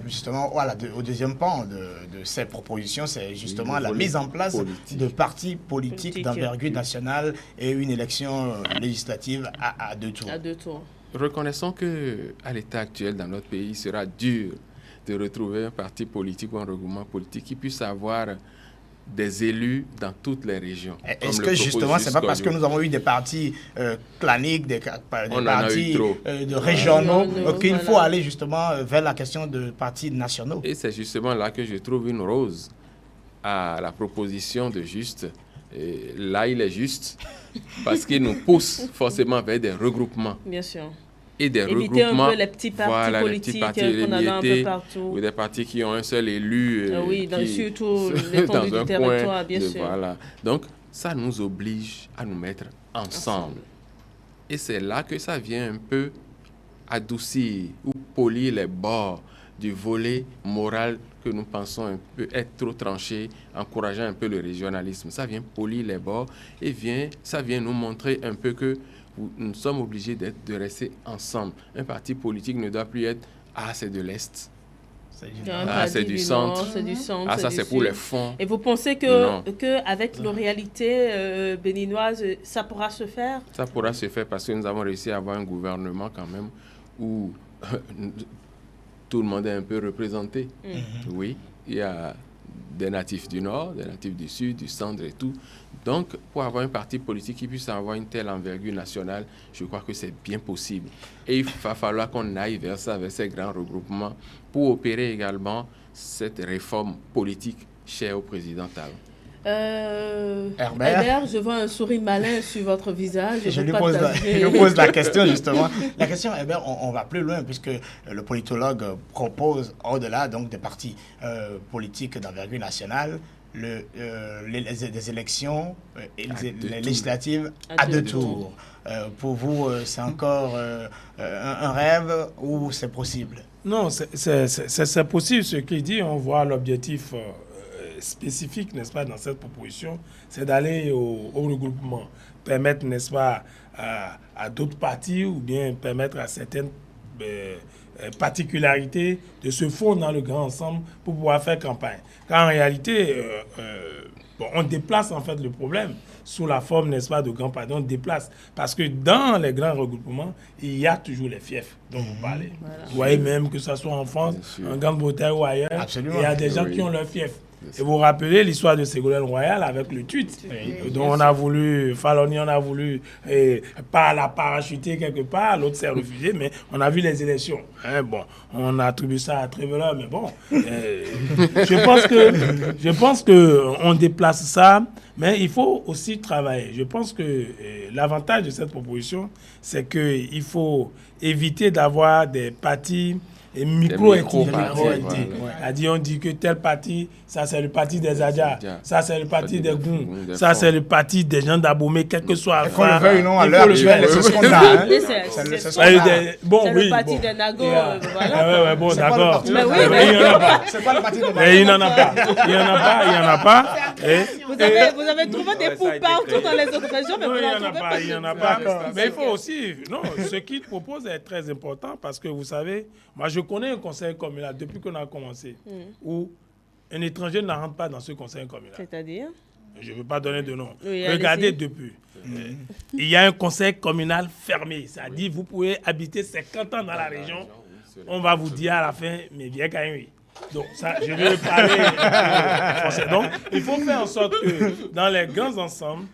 justement voilà, au deuxième pan de ces propositions, c'est justement la mise en place de partis politiques d'envergure nationale et une élection législative à deux tours. À deux tours. Reconnaissons qu'à l'état actuel dans notre pays, il sera dur de retrouver un parti politique ou un regroupement politique qui puisse avoir des élus dans toutes les régions. Est-ce que justement, c'est pas parce que nous avons eu des partis claniques, des partis de régionaux, qu'il faut aller justement vers la question de partis nationaux? Et c'est justement là que je trouve une rose à la proposition de Juste. Et là, il est juste parce qu'il nous pousse forcément vers des regroupements. Bien sûr. Et des éviter regroupements, un peu les petits partis politiques qu'on a un peu partout. Ou des partis qui ont un seul élu. Oui, surtout l'étendue du territoire, bien sûr. Voilà. Donc, ça nous oblige à nous mettre ensemble. Et c'est là que ça vient un peu adoucir ou polir les bords du volet moral que nous pensons un peu être trop tranché, encourageant un peu le régionalisme. Ça vient polir les bords et ça vient nous montrer un peu que nous sommes obligés de rester ensemble. Un parti politique ne doit plus être « Ah, c'est de l'Est. C'est du centre. Ah, ça, c'est pour les fonds. » Et vous pensez qu'avec nos réalités béninoises, ça pourra se faire? Ça pourra se faire parce que nous avons réussi à avoir un gouvernement quand même où tout le monde est un peu représenté. Oui, il y a des natifs du Nord, des natifs du Sud, du Centre et tout. Donc, pour avoir un parti politique qui puisse avoir une telle envergure nationale, je crois que c'est bien possible. Et il va falloir qu'on aille vers ça, vers ces grands regroupements, pour opérer également cette réforme politique chère au président Talon. Herbert, je vois un sourire malin sur votre visage. Je lui pose la question, justement. La question, Herbert, on va plus loin, puisque le politologue propose, au-delà donc des partis politiques d'envergure nationale, des élections législatives à deux tours. Pour vous, c'est encore un rêve ou c'est possible? Non, c'est possible. Ce qu'il dit, on voit l'objectif spécifique, n'est-ce pas, dans cette proposition, c'est d'aller au regroupement, permettre, n'est-ce pas, à d'autres partis ou bien permettre à certaines particularités de se fondre dans le grand ensemble pour pouvoir faire campagne. Car en réalité, on déplace en fait le problème sous la forme, n'est-ce pas, de grands partis. On déplace parce que dans les grands regroupements, il y a toujours les fiefs dont vous parlez. Voilà. Vous voyez même que ce soit en France, en Grande-Bretagne ou ailleurs, il y a des gens qui ont leurs fiefs. Et vous vous rappelez l'histoire de Ségolène Royal avec le tweet, dont on a voulu, Faloni, on a voulu pas la parachuter quelque part, l'autre s'est refusé, mais on a vu les élections. Bon, on a attribué ça à Trevor, mais bon, je pense que on déplace ça, mais il faut aussi travailler. Je pense que l'avantage de cette proposition, c'est qu'il faut éviter d'avoir des partis Des micro-ethnies. micro-partis, On dit que tel parti, ça c'est le parti des Adja, ça c'est le parti des Goum, des ça Fonds. c'est le parti des gens d'Abomey, quel que soit Qu'on le veuille ou non, à il l'heure faut le actuelle, faire. c'est ce qu'on a. hein. C'est ce qu'on a. le parti des Nago. Voilà. Bon, C'est pas le d'accord. parti Mais de oui, Nago. mais- Il n'y en a pas. C'est pas le parti de Nago. Il n'y en a pas. Il n'y en a pas. Vous avez trouvé des poux partout dans les autres régions, mais Non, vous il n'y n'en en a trouvez pas, pas. il n'y en a pas. Mais il faut aussi, non, ce qu'il propose est très important parce que vous savez, moi je connais un conseil communal depuis qu'on a commencé où un étranger ne rentre pas dans ce conseil communal. C'est-à-dire Je ne veux pas donner de nom. Oui, Regardez allez-y. depuis. Il y a un conseil communal fermé. C'est-à-dire vous pouvez habiter 50 ans dans la région. On va vous dire à la fin, mais bien quand même, oui. Donc ça, je vais parler français. Donc, il faut faire en sorte que dans les grands ensembles,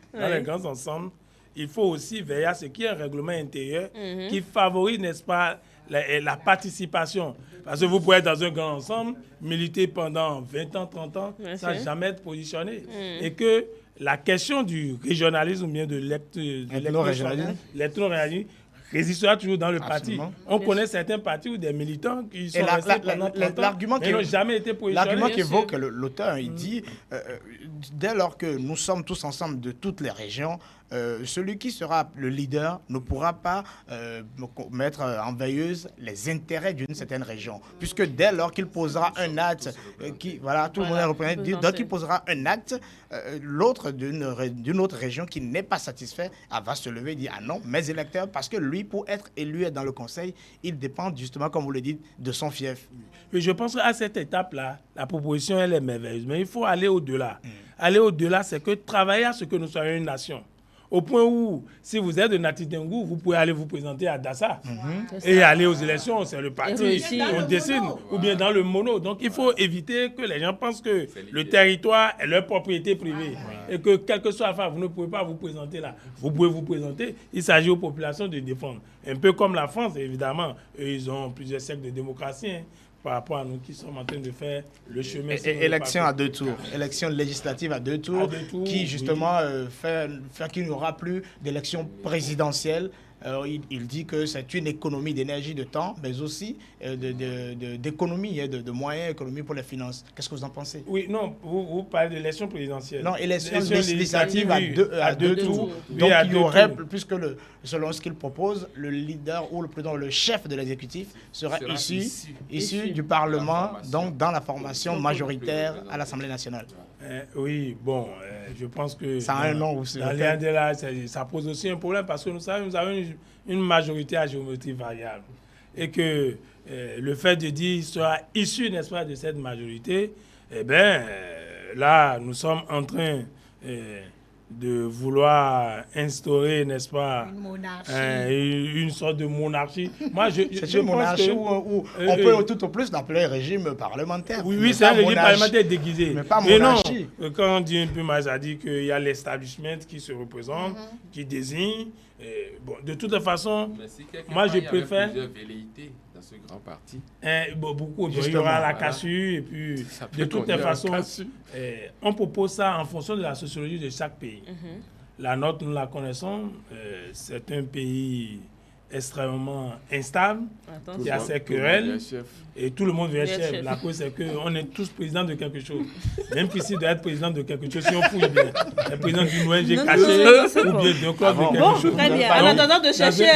il faut aussi veiller à ce qu'il y ait un règlement intérieur qui favorise, n'est-ce pas, la participation. Parce que vous pouvez être dans un grand ensemble, militer pendant 20 ans, 30 ans, sans jamais être positionné. Et que la question du régionalisme ou bien de l'ethno-régionalisme résistera toujours dans le Absolument. parti. On connaît certains partis ou des militants qui sont Et restés pendant 30 ans, l'argument mais n'ont jamais été positionnés. L'argument qu'évoque l'auteur, il dit, dès lors que nous sommes tous ensemble de toutes les régions, celui qui sera le leader ne pourra pas mettre en veilleuse les intérêts d'une certaine région. Puisque dès lors qu'il posera un acte, tout le monde est représenté, dès qu'il posera un acte, l'autre d'une autre région qui n'est pas satisfait, va se lever et dire ah non, mes électeurs, parce que lui, pour être élu dans le conseil, il dépend justement, comme vous le dites, de son fief. Et je pense qu'à cette étape-là, la proposition, elle est merveilleuse. Mais il faut aller au-delà. Aller au-delà, c'est que travailler à ce que nous soyons une nation. Au point où, si vous êtes de Natitengou, vous pouvez aller vous présenter à Dassa et aller aux élections, c'est le parti, on décide, ou bien dans le mono. Donc il faut éviter que les gens pensent que le territoire est leur propriété privée et que quel que soit la fin, vous ne pouvez pas vous présenter là. Vous pouvez vous présenter, il s'agit aux populations de défendre. Un peu comme la France, évidemment, eux, ils ont plusieurs siècles de démocratie. Par rapport à nous qui sommes en train de faire le chemin. Élection à 2 tours, élection législative à 2 tours, qui justement fait qu'il n'y aura plus d'élection présidentielle. Il dit que c'est une économie d'énergie, de temps, mais aussi d'économie, de moyens économiques pour les finances. Qu'est-ce que vous en pensez? Oui, non, vous parlez de l'élection présidentielle. Non, élection législative à deux tours. Donc il y aurait, puisque selon ce qu'il propose, le leader ou le chef de l'exécutif sera issu du Parlement, donc dans la formation majoritaire à l'Assemblée nationale. Oui, bon, je pense que ça a un nom aussi. Ça pose aussi un problème parce que nous avons une majorité à géométrie variable. Et que le fait de dire qu'il sera issu, n'est-ce pas, de cette majorité, eh bien, là, nous sommes en train de vouloir instaurer, n'est-ce pas, une sorte de monarchie. Moi, c'est une monarchie où on peut tout au plus l'appeler régime parlementaire. Oui, c'est un régime parlementaire déguisé. Mais pas monarchie. Mais non, quand on dit un peu mal, ça dit qu'il y a l'establishment qui se représente, qui désigne. Bon, de toute façon, moi je préfère. Il y a plusieurs velléités dans ce grand parti. Beaucoup. Il y aura la cassure et puis de toutes les façons, on propose ça en fonction de la sociologie de chaque pays. La nôtre, nous la connaissons. C'est un pays extrêmement instable, qui a ses querelles, et tout le monde veut être chef. La cause, c'est qu'on est tous présidents de quelque chose. Même qu'ici, doit être président de quelque chose, si on fouille bien. Le président d'une ONG cachée, ou bien d'un club de quelque chose. Très bien. En attendant de chercher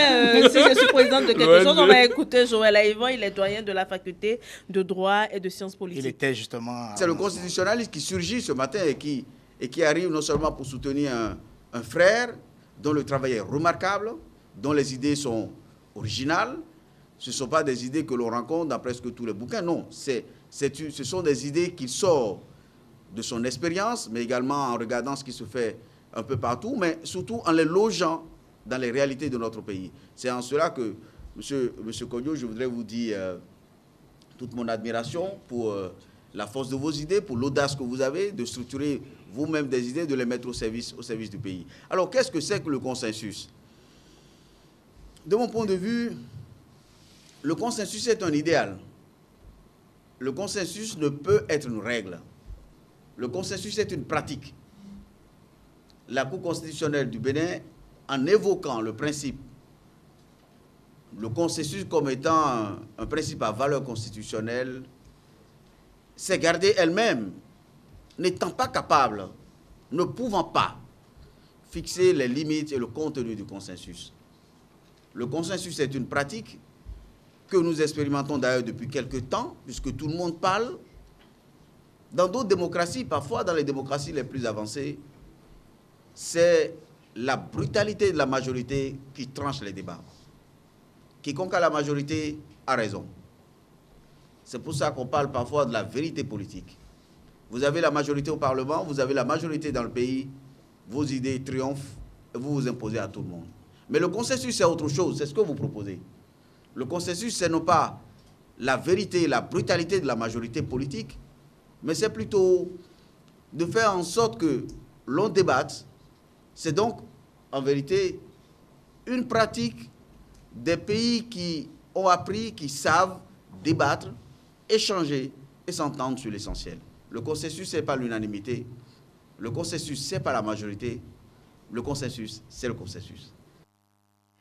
si je suis présidente de quelque chose, on va écouter Joël Aïvan, il est doyen de la faculté de droit et de sciences politiques. Il était justement... C'est le constitutionnaliste qui surgit ce matin et qui arrive non seulement pour soutenir un frère dont le travail est remarquable, dont les idées sont originales. Ce ne sont pas des idées que l'on rencontre dans presque tous les bouquins, non. Ce sont des idées qui sortent de son expérience, mais également en regardant ce qui se fait un peu partout, mais surtout en les logeant dans les réalités de notre pays. C'est en cela que, Monsieur Kodjo, je voudrais vous dire toute mon admiration pour la force de vos idées, pour l'audace que vous avez de structurer vous-même des idées, de les mettre au service du pays. Alors, qu'est-ce que c'est que le consensus ? De mon point de vue, le consensus est un idéal. Le consensus ne peut être une règle. Le consensus est une pratique. La Cour constitutionnelle du Bénin, en évoquant le principe le consensus comme étant un principe à valeur constitutionnelle, s'est gardée elle-même, n'étant pas capable, ne pouvant pas fixer les limites et le contenu du consensus. Le consensus est une pratique que nous expérimentons d'ailleurs depuis quelques temps, puisque tout le monde parle. Dans d'autres démocraties, parfois dans les démocraties les plus avancées, c'est la brutalité de la majorité qui tranche les débats. Quiconque a la majorité a raison. C'est pour ça qu'on parle parfois de la vérité politique. Vous avez la majorité au Parlement, vous avez la majorité dans le pays, vos idées triomphent et vous vous imposez à tout le monde. Mais le consensus, c'est autre chose, c'est ce que vous proposez. Le consensus, c'est non pas la vérité, la brutalité de la majorité politique, mais c'est plutôt de faire en sorte que l'on débatte. C'est donc, en vérité, une pratique des pays qui ont appris, qui savent débattre, échanger et s'entendre sur l'essentiel. Le consensus, ce n'est pas l'unanimité. Le consensus, ce n'est pas la majorité. Le consensus, c'est le consensus.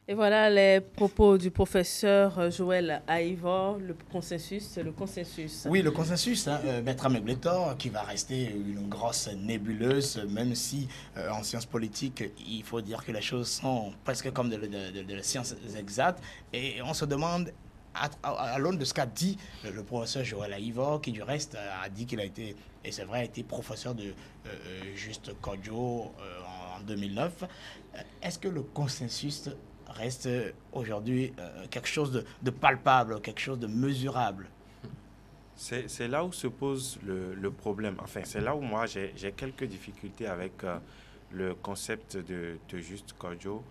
Et voilà les propos du professeur Joël Aïvor. Le consensus, c'est le consensus. Oui, le consensus, Maître Amegletor, qui va rester une grosse nébuleuse, même si en sciences politiques, il faut dire que les choses sont presque comme de sciences exactes. Et on se demande, à l'aune de ce qu'a dit le professeur Joël Aïvor, qui du reste a dit qu'il a été, et c'est vrai, a été professeur de Juste Kodjo en 2009, est-ce que le consensus reste aujourd'hui quelque chose de palpable, quelque chose de mesurable? C'est là où se pose le problème. Enfin, c'est là où moi, j'ai quelques difficultés avec le concept de Juste Kodjo.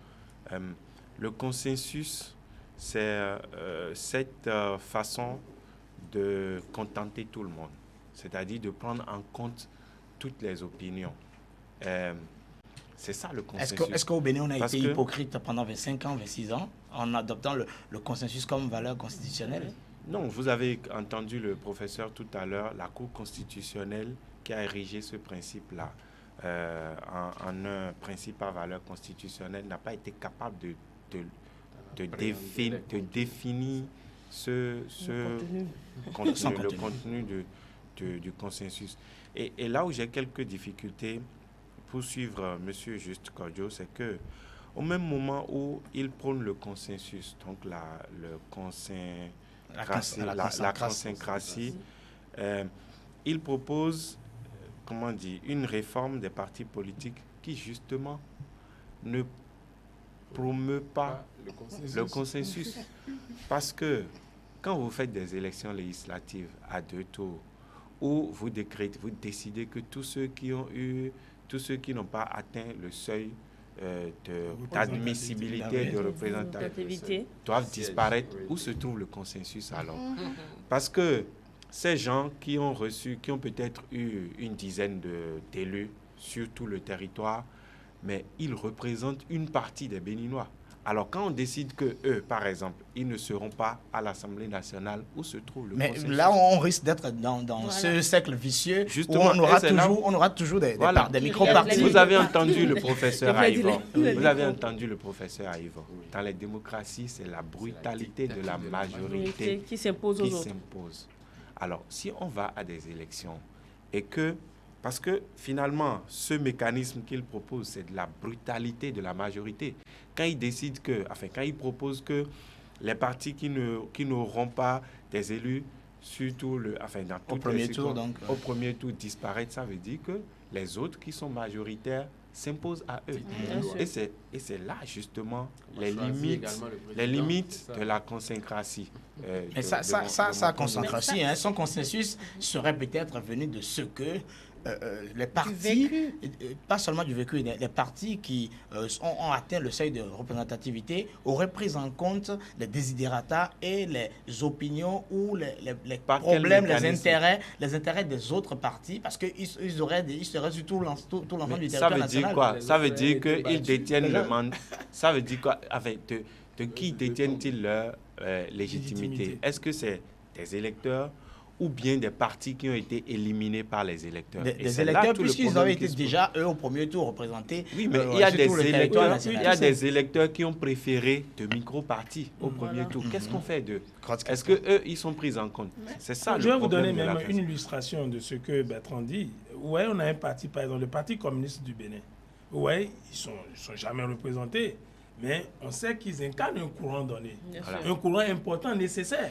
Le consensus, c'est cette façon de contenter tout le monde, c'est-à-dire de prendre en compte toutes les opinions. C'est ça le consensus. Est-ce qu'au Bénin, on a été hypocrite pendant 25 ans, 26 ans, en adoptant le consensus comme valeur constitutionnelle? Non, vous avez entendu le professeur tout à l'heure, la Cour constitutionnelle qui a érigé ce principe-là en un principe à valeur constitutionnelle n'a pas été capable de définir le contenu du consensus. Et là où j'ai quelques difficultés pour suivre M. Juste Kodjo, c'est que au même moment où il prône le consensus, donc la consécratie, il propose, une réforme des partis politiques qui justement ne promeut pas le consensus. Parce que quand vous faites des élections législatives à 2 tours, où vous décidez que tous ceux qui n'ont pas atteint le seuil d'admissibilité, de représentativité, doivent disparaître. Où se trouve le consensus alors? Parce que ces gens qui ont peut-être eu une dizaine d'élus sur tout le territoire, mais ils représentent une partie des Béninois. Alors, quand on décide que eux, par exemple, ils ne seront pas à l'Assemblée nationale, où se trouve le consensus? Mais là, on risque d'être dans ce cercle vicieux. Justement, où on aura toujours des micro-partis. Vous avez entendu le professeur Aïvor. Vous avez entendu le professeur Aïvor. Dans les démocraties, c'est la brutalité de la majorité qui s'impose aux autres. Alors, si on va à des élections et que... Parce que finalement, ce mécanisme qu'il propose, c'est de la brutalité de la majorité. Quand il propose que les partis qui n'auront pas des élus, surtout au premier tour disparaître, ça veut dire que les autres qui sont majoritaires s'imposent à eux. Et c'est là justement les limites de la consécratie. Mais sa consécratie, son consensus serait peut-être venu de ce que les partis, pas seulement du vécu, les partis qui ont atteint le seuil de représentativité auraient pris en compte les désidérata et les opinions ou les problèmes, les intérêts des autres partis, parce qu'ils seraient sur tout l'ensemble du territoire national. Ça veut dire quoi? Ça veut dire qu'ils détiennent le mandat. Ça veut dire quoi? De qui détiennent-ils leur légitimité? Est-ce que c'est des électeurs ou bien des partis qui ont été éliminés par les électeurs. Des électeurs, puisqu'ils avaient été déjà, eux, au premier tour représentés. Oui, mais il y a des électeurs qui ont préféré de micro-partis au premier tour. Qu'est-ce qu'on fait d'eux? Est-ce qu'eux, ils sont pris en compte? C'est ça le problème. Je vais vous donner même une illustration de ce que Bertrand dit. Ouais, on a un parti, par exemple, le Parti communiste du Bénin. Ouais, ils sont jamais représentés. Mais on sait qu'ils incarnent un courant donné, un courant important, nécessaire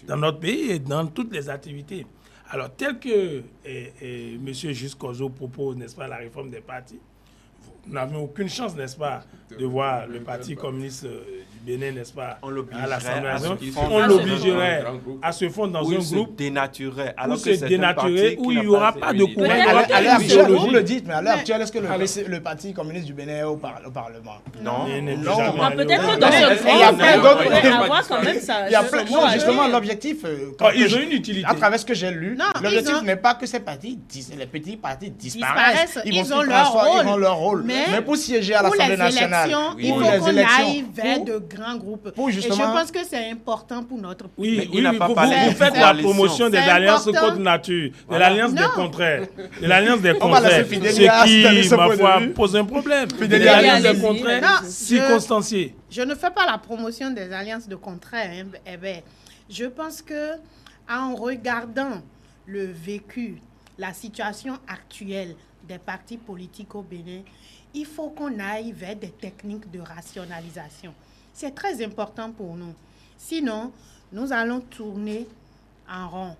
dans notre pays et dans toutes les activités. Alors, tel que M. Juscozo propose, n'est-ce pas, la réforme des partis, nous n'avions aucune chance, n'est-ce pas, de voir le Parti communiste du Bénin, n'est-ce pas, à l'Assemblée nationale. On l'obligerait à se fondre dans un groupe dénaturé, où il n'y aura pas de courant. À l'heure actuelle, vous le dites, mais à l'heure actuelle, est-ce que le Parti communiste du Bénin est au Parlement? Non. Peut-être que dans ce fond, il pourrait avoir quand même ça. Justement, l'objectif, ils ont une utilité. À travers ce que j'ai lu, l'objectif n'est pas que ces partis, les petits partis disparaissent. Ils ont leur rôle. Mais pour siéger à l'Assemblée nationale, il faut qu'on aille vers de grands groupes. Et je pense que c'est important pour notre pays. Oui, vous faites la promotion des alliances contre nature, de l'alliance des contraires. De l'alliance des contraires. Ce qui, ma foi, pose un problème. Des alliances des contraires circonstanciées. Je ne fais pas la promotion des alliances de contraires. Je pense que en regardant le vécu, la situation actuelle des partis politiques au Bénin, il faut qu'on aille vers des techniques de rationalisation. C'est très important pour nous. Sinon, nous allons tourner en rond.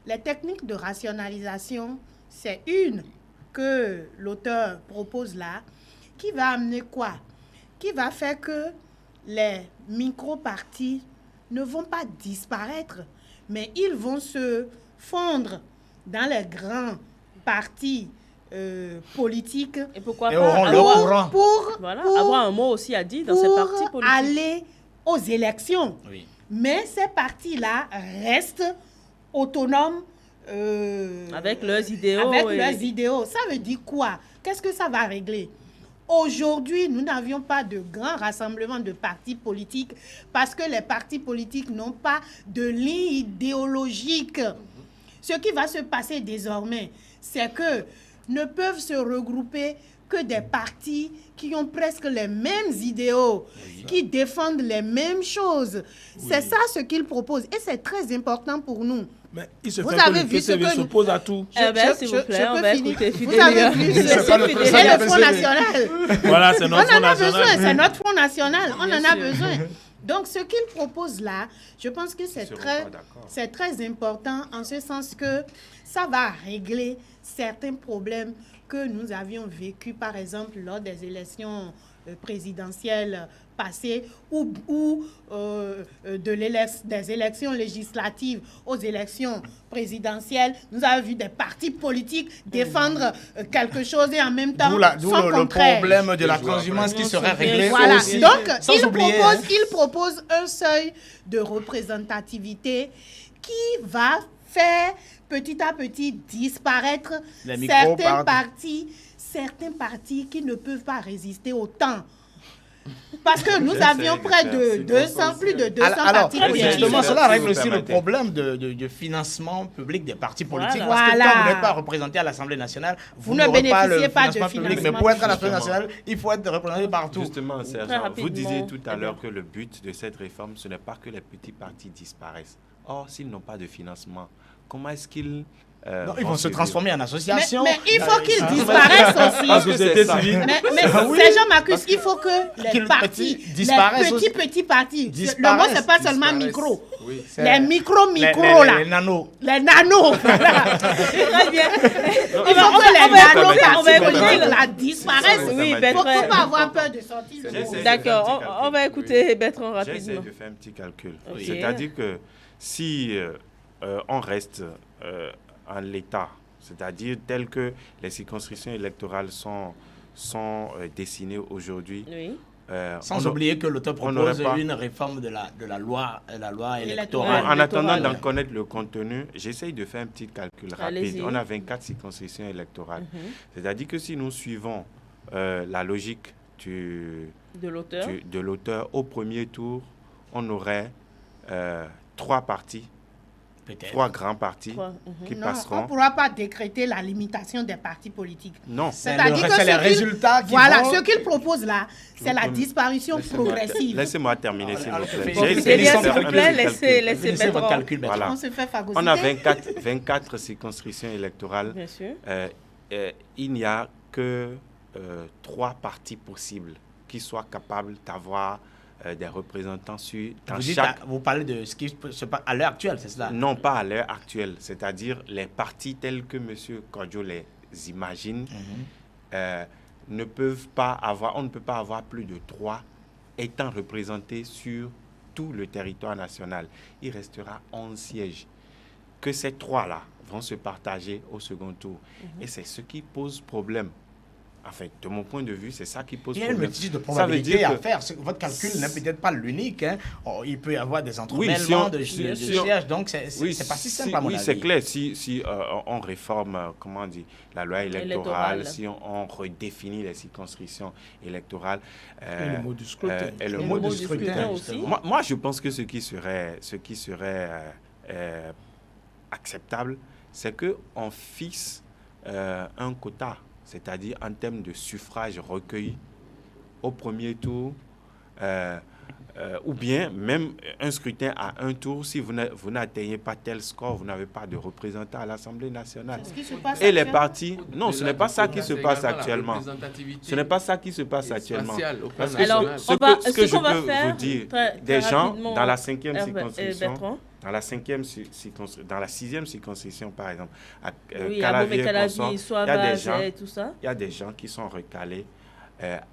Les techniques de rationalisation, c'est une que l'auteur propose là, qui va amener quoi? Qui va faire que les micro-partis ne vont pas disparaître, mais ils vont se fondre dans les grands partis politiques. Et pourquoi pas pour avoir un mot aussi à dire dans ces partis politiques. Pour aller aux élections. Oui. Mais ces partis-là restent autonomes. Avec leurs idéaux. Ça veut dire quoi? Qu'est-ce que ça va régler? Aujourd'hui, nous n'avions pas de grand rassemblement de partis politiques parce que les partis politiques n'ont pas de ligne idéologique. Ce qui va se passer désormais, c'est que ne peuvent se regrouper que des partis qui ont presque les mêmes idéaux, qui défendent les mêmes choses. Oui. C'est ça ce qu'ils proposent et c'est très important pour nous. Mais il se fait que le PCV s'oppose à tout. S'il vous plaît, on va écouter Vous avez vu, c'est le Front National. Voilà, c'est notre Front National. C'est notre Front National, on en a besoin. Donc, ce qu'il propose là, je pense que c'est très important en ce sens que ça va régler certains problèmes que nous avions vécus, par exemple, lors des élections présidentielles passées ou des élections législatives aux élections présidentielles. Nous avons vu des partis politiques défendre quelque chose et en même temps d'où le problème de la transhumance qui serait réglé. Voilà. Aussi, donc, il propose un seuil de représentativité qui va faire petit à petit disparaître certains partis qui ne peuvent pas résister au temps. Parce que nous avions près de plus de 200 partis politiques. Justement, cela règle aussi le problème de financement public des partis politiques. Voilà. Parce que quand vous n'êtes pas représenté à l'Assemblée nationale, vous ne bénéficiez pas de financement public. Mais pour être à l'Assemblée nationale, il faut être représenté partout. Justement, Serge, vous disiez tout à l'heure que le but de cette réforme, ce n'est pas que les petits partis disparaissent. Or, s'ils n'ont pas de financement, comment est-ce qu'ils... ils vont se transformer en association. Mais il faut qu'ils disparaissent aussi. Parce que c'était civil. Mais c'est Jean-Marcus, il faut que les partis, les petits partis, le mot c'est pas seulement micro. Oui, les micros là. Les nanos. Les nanos. Très bien. Il faut que les nanos partis politiques là disparaissent. Oui, il ne faut pas avoir peur de sortir. D'accord, on va écouter Bertrand rapidement. J'essaie de faire un petit calcul. C'est-à-dire que si on reste en l'état, c'est-à-dire tel que les circonscriptions électorales sont dessinées aujourd'hui. Oui. Sans oublier que l'auteur propose une réforme de la loi électorale. En attendant d'en connaître le contenu, j'essaye de faire un petit calcul rapide. On a 24 circonscriptions électorales. C'est-à-dire que si nous suivons la logique de l'auteur, au premier tour, on aurait 3 partis 3 grands partis qui Non, passeront. on ne pourra pas décréter la limitation des partis politiques. Non. C'est-à-dire que les résultats qui voilà, vont... ce qu'il propose là, c'est la disparition progressive. Laissez-moi terminer, s'il vous plaît. Laissez votre calcul. Voilà. On se fait phagocyter. On a 24 circonscriptions électorales. Bien sûr. Il n'y a que 3 partis possibles qui soient capables d'avoir des représentants dans chaque... Vous parlez de ce qui se passe à l'heure actuelle, c'est cela? Non, pas à l'heure actuelle. C'est-à-dire les partis tels que M. Kodjo les imagine ne peuvent pas avoir... On ne peut pas avoir plus de 3 étant représentés sur tout le territoire national. Il restera 11 sièges. Que ces 3-là vont se partager au second tour. Et c'est ce qui pose problème. En fait, de mon point de vue, c'est ça qui pose problème. Il y a une multitude de probabilités à faire. Votre calcul n'est peut-être pas l'unique. Hein. Il peut y avoir des entremêlements de sièges. Donc, c'est pas si simple à mon avis. Oui, c'est clair. Si on réforme, comment on dit, la loi électorale, si on redéfinit les circonscriptions électorales... et le mot du scrutin. Et le mot du scrutin aussi. Moi, je pense que ce qui serait acceptable, c'est qu'on fixe un quota, c'est-à-dire en termes de suffrage recueilli au premier tour, ou bien même un scrutin à un tour. Si vous n'atteignez pas tel score, vous n'avez pas de représentant à l'Assemblée nationale. Et les partis... Non, ce n'est pas ça qui se passe actuellement. Ce n'est pas ça qui se passe actuellement. Parce que alors, ce que je peux vous dire, des gens dans la 5e circonscription... Dans la 6e circonscription, par exemple, à Calavier, il y a des gens qui sont recalés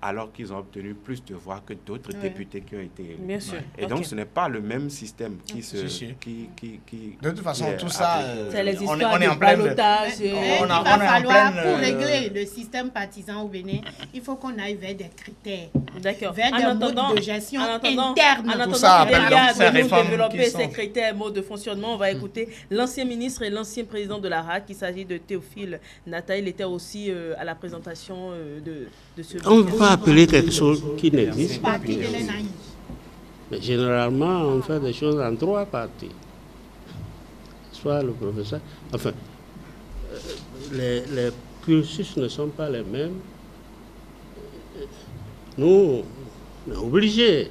alors qu'ils ont obtenu plus de voix que d'autres députés qui ont été élus. Bien sûr. Et donc, ce n'est pas le même système qui se... De toute façon, tout ça, c'est les on histoires est en pleine... Il va falloir, pour régler le système partisan au Bénin, il faut qu'on aille vers des critères, vers des modes de gestion internes. En attendant de nous développer ces critères, modes de fonctionnement, on va écouter l'ancien ministre et l'ancien président de la RAC. Il s'agit de Théophile Nata. Il était aussi à la présentation de ce... On ne peut pas appeler quelque chose qui n'existe pas. Mais généralement, on fait des choses en 3 parties. Soit le professeur... Enfin, les cursus ne sont pas les mêmes. Nous, on est obligés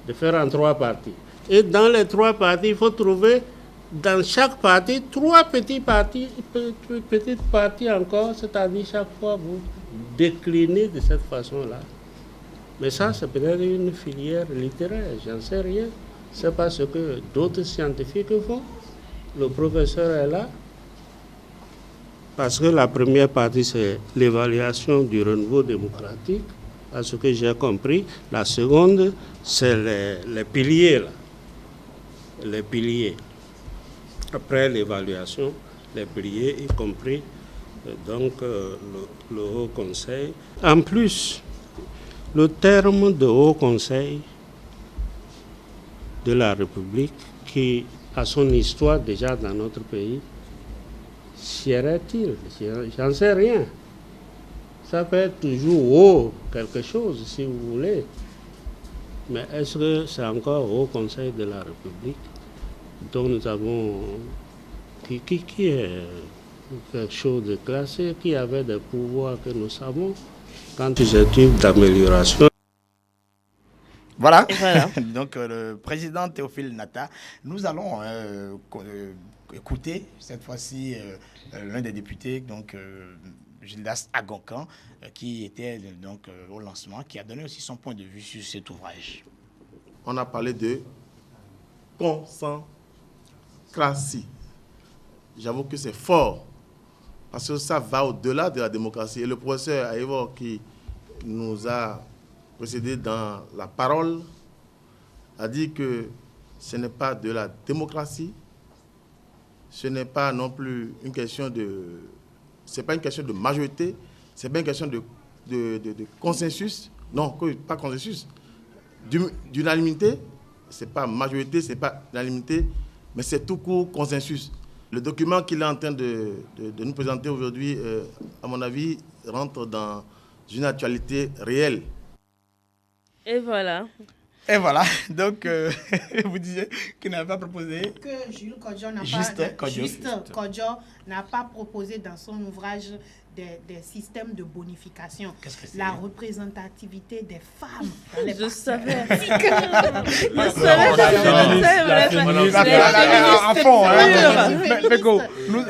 de faire en 3 parties. Et dans les 3 parties, il faut trouver dans chaque partie 3 petites parties encore, c'est-à-dire chaque fois vous déclinez de cette façon-là. Mais ça, c'est peut-être une filière littéraire, j'en sais rien. C'est pas ce que d'autres scientifiques font. Le professeur est là parce que la première partie, c'est l'évaluation du renouveau démocratique, à ce que j'ai compris. La seconde, c'est les piliers, là. Les piliers. Après l'évaluation, les piliers, y compris donc le Haut Conseil. En plus, le terme de Haut Conseil de la République, qui a son histoire déjà dans notre pays, serait-il? J'en sais rien. Ça peut être toujours haut quelque chose, si vous voulez. Mais est-ce que c'est encore Haut Conseil de la République dont nous avons... qui est quelque chose de classé, qui avait des pouvoirs que nous savons quant aux études d'amélioration. Voilà. Donc le président Théophile Nata, nous allons écouter cette fois-ci l'un des députés, donc Gildas Agoncan, qui était donc au lancement, qui a donné aussi son point de vue sur cet ouvrage. On a parlé de consensus. J'avoue que c'est fort, parce que ça va au-delà de la démocratie. Et le professeur Aïvo, qui nous a précédé dans la parole, a dit que ce n'est pas de la démocratie, ce n'est pas non plus une question de... C'est pas une question de majorité, c'est pas une question de consensus. Non, pas consensus. D'unanimité, c'est pas majorité, c'est pas unanimité, mais c'est tout court consensus. Le document qu'il est en train de nous présenter aujourd'hui, à mon avis, rentre dans une actualité réelle. Et voilà. Et voilà, donc vous disiez qu'il n'avait pas proposé. Que Jules Kodjo n'a pas proposé dans son ouvrage des systèmes de bonification. Qu'est-ce que c'est? La représentativité des femmes dans les Je savais.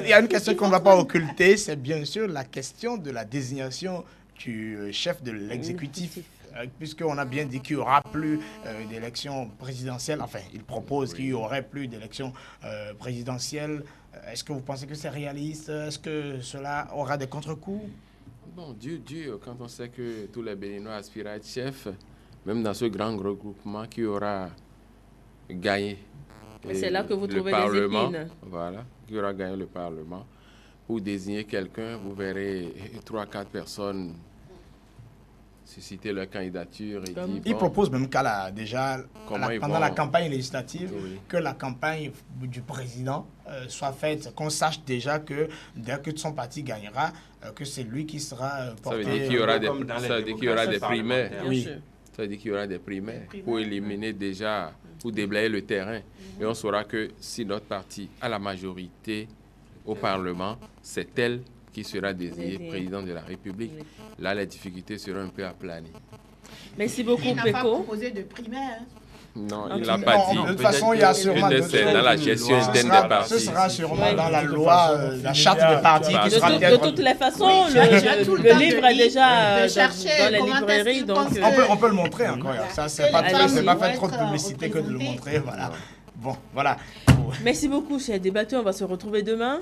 Il y a une question qu'on ne va pas occulter, c'est bien sûr la question de la désignation du chef de l'exécutif. Puisqu'on a bien dit qu'il n'y aura plus d'élections présidentielles, enfin, il propose qu'il n'y aurait plus d'élections présidentielles. Est-ce que vous pensez que c'est réaliste? Est-ce que cela aura des contre-coups? Bon, dur, quand on sait que tous les Béninois aspirent à être chefs, même dans ce grand regroupement qui aura gagné c'est là que vous trouvez Parlement, des épines. voilà, qui aura gagné le Parlement. Pour désigner quelqu'un, vous verrez 3-4 personnes susciter leur candidature. Et dire, il propose même qu'à pendant la campagne législative, que la campagne du président soit faite, qu'on sache déjà que dès que son parti gagnera, que c'est lui qui sera porté. Ça veut dire qu'il y aura des primaires. Oui. Ça veut dire qu'il y aura des primaires pour éliminer déjà, pour déblayer le terrain. Et on saura que si notre parti a la majorité au Parlement, c'est elle qui sera désigné président de la République. Là, les difficultés seront un peu aplanies. Merci beaucoup, Péco. Il n'a pas proposé de primaire. Non, il ne l'a pas dit. De toute façon, il y a sûrement... C'est dans la gestion interne des partis. Ce sera sûrement dans la loi, la charte des partis qui sera peut-être... De toutes les façons, le livre est déjà dans les librairies. Donc on peut le montrer encore. Ça, c'est pas fait trop de publicité que de le montrer. Voilà. Bon, voilà. Merci beaucoup, chers débatteurs. On va se retrouver demain.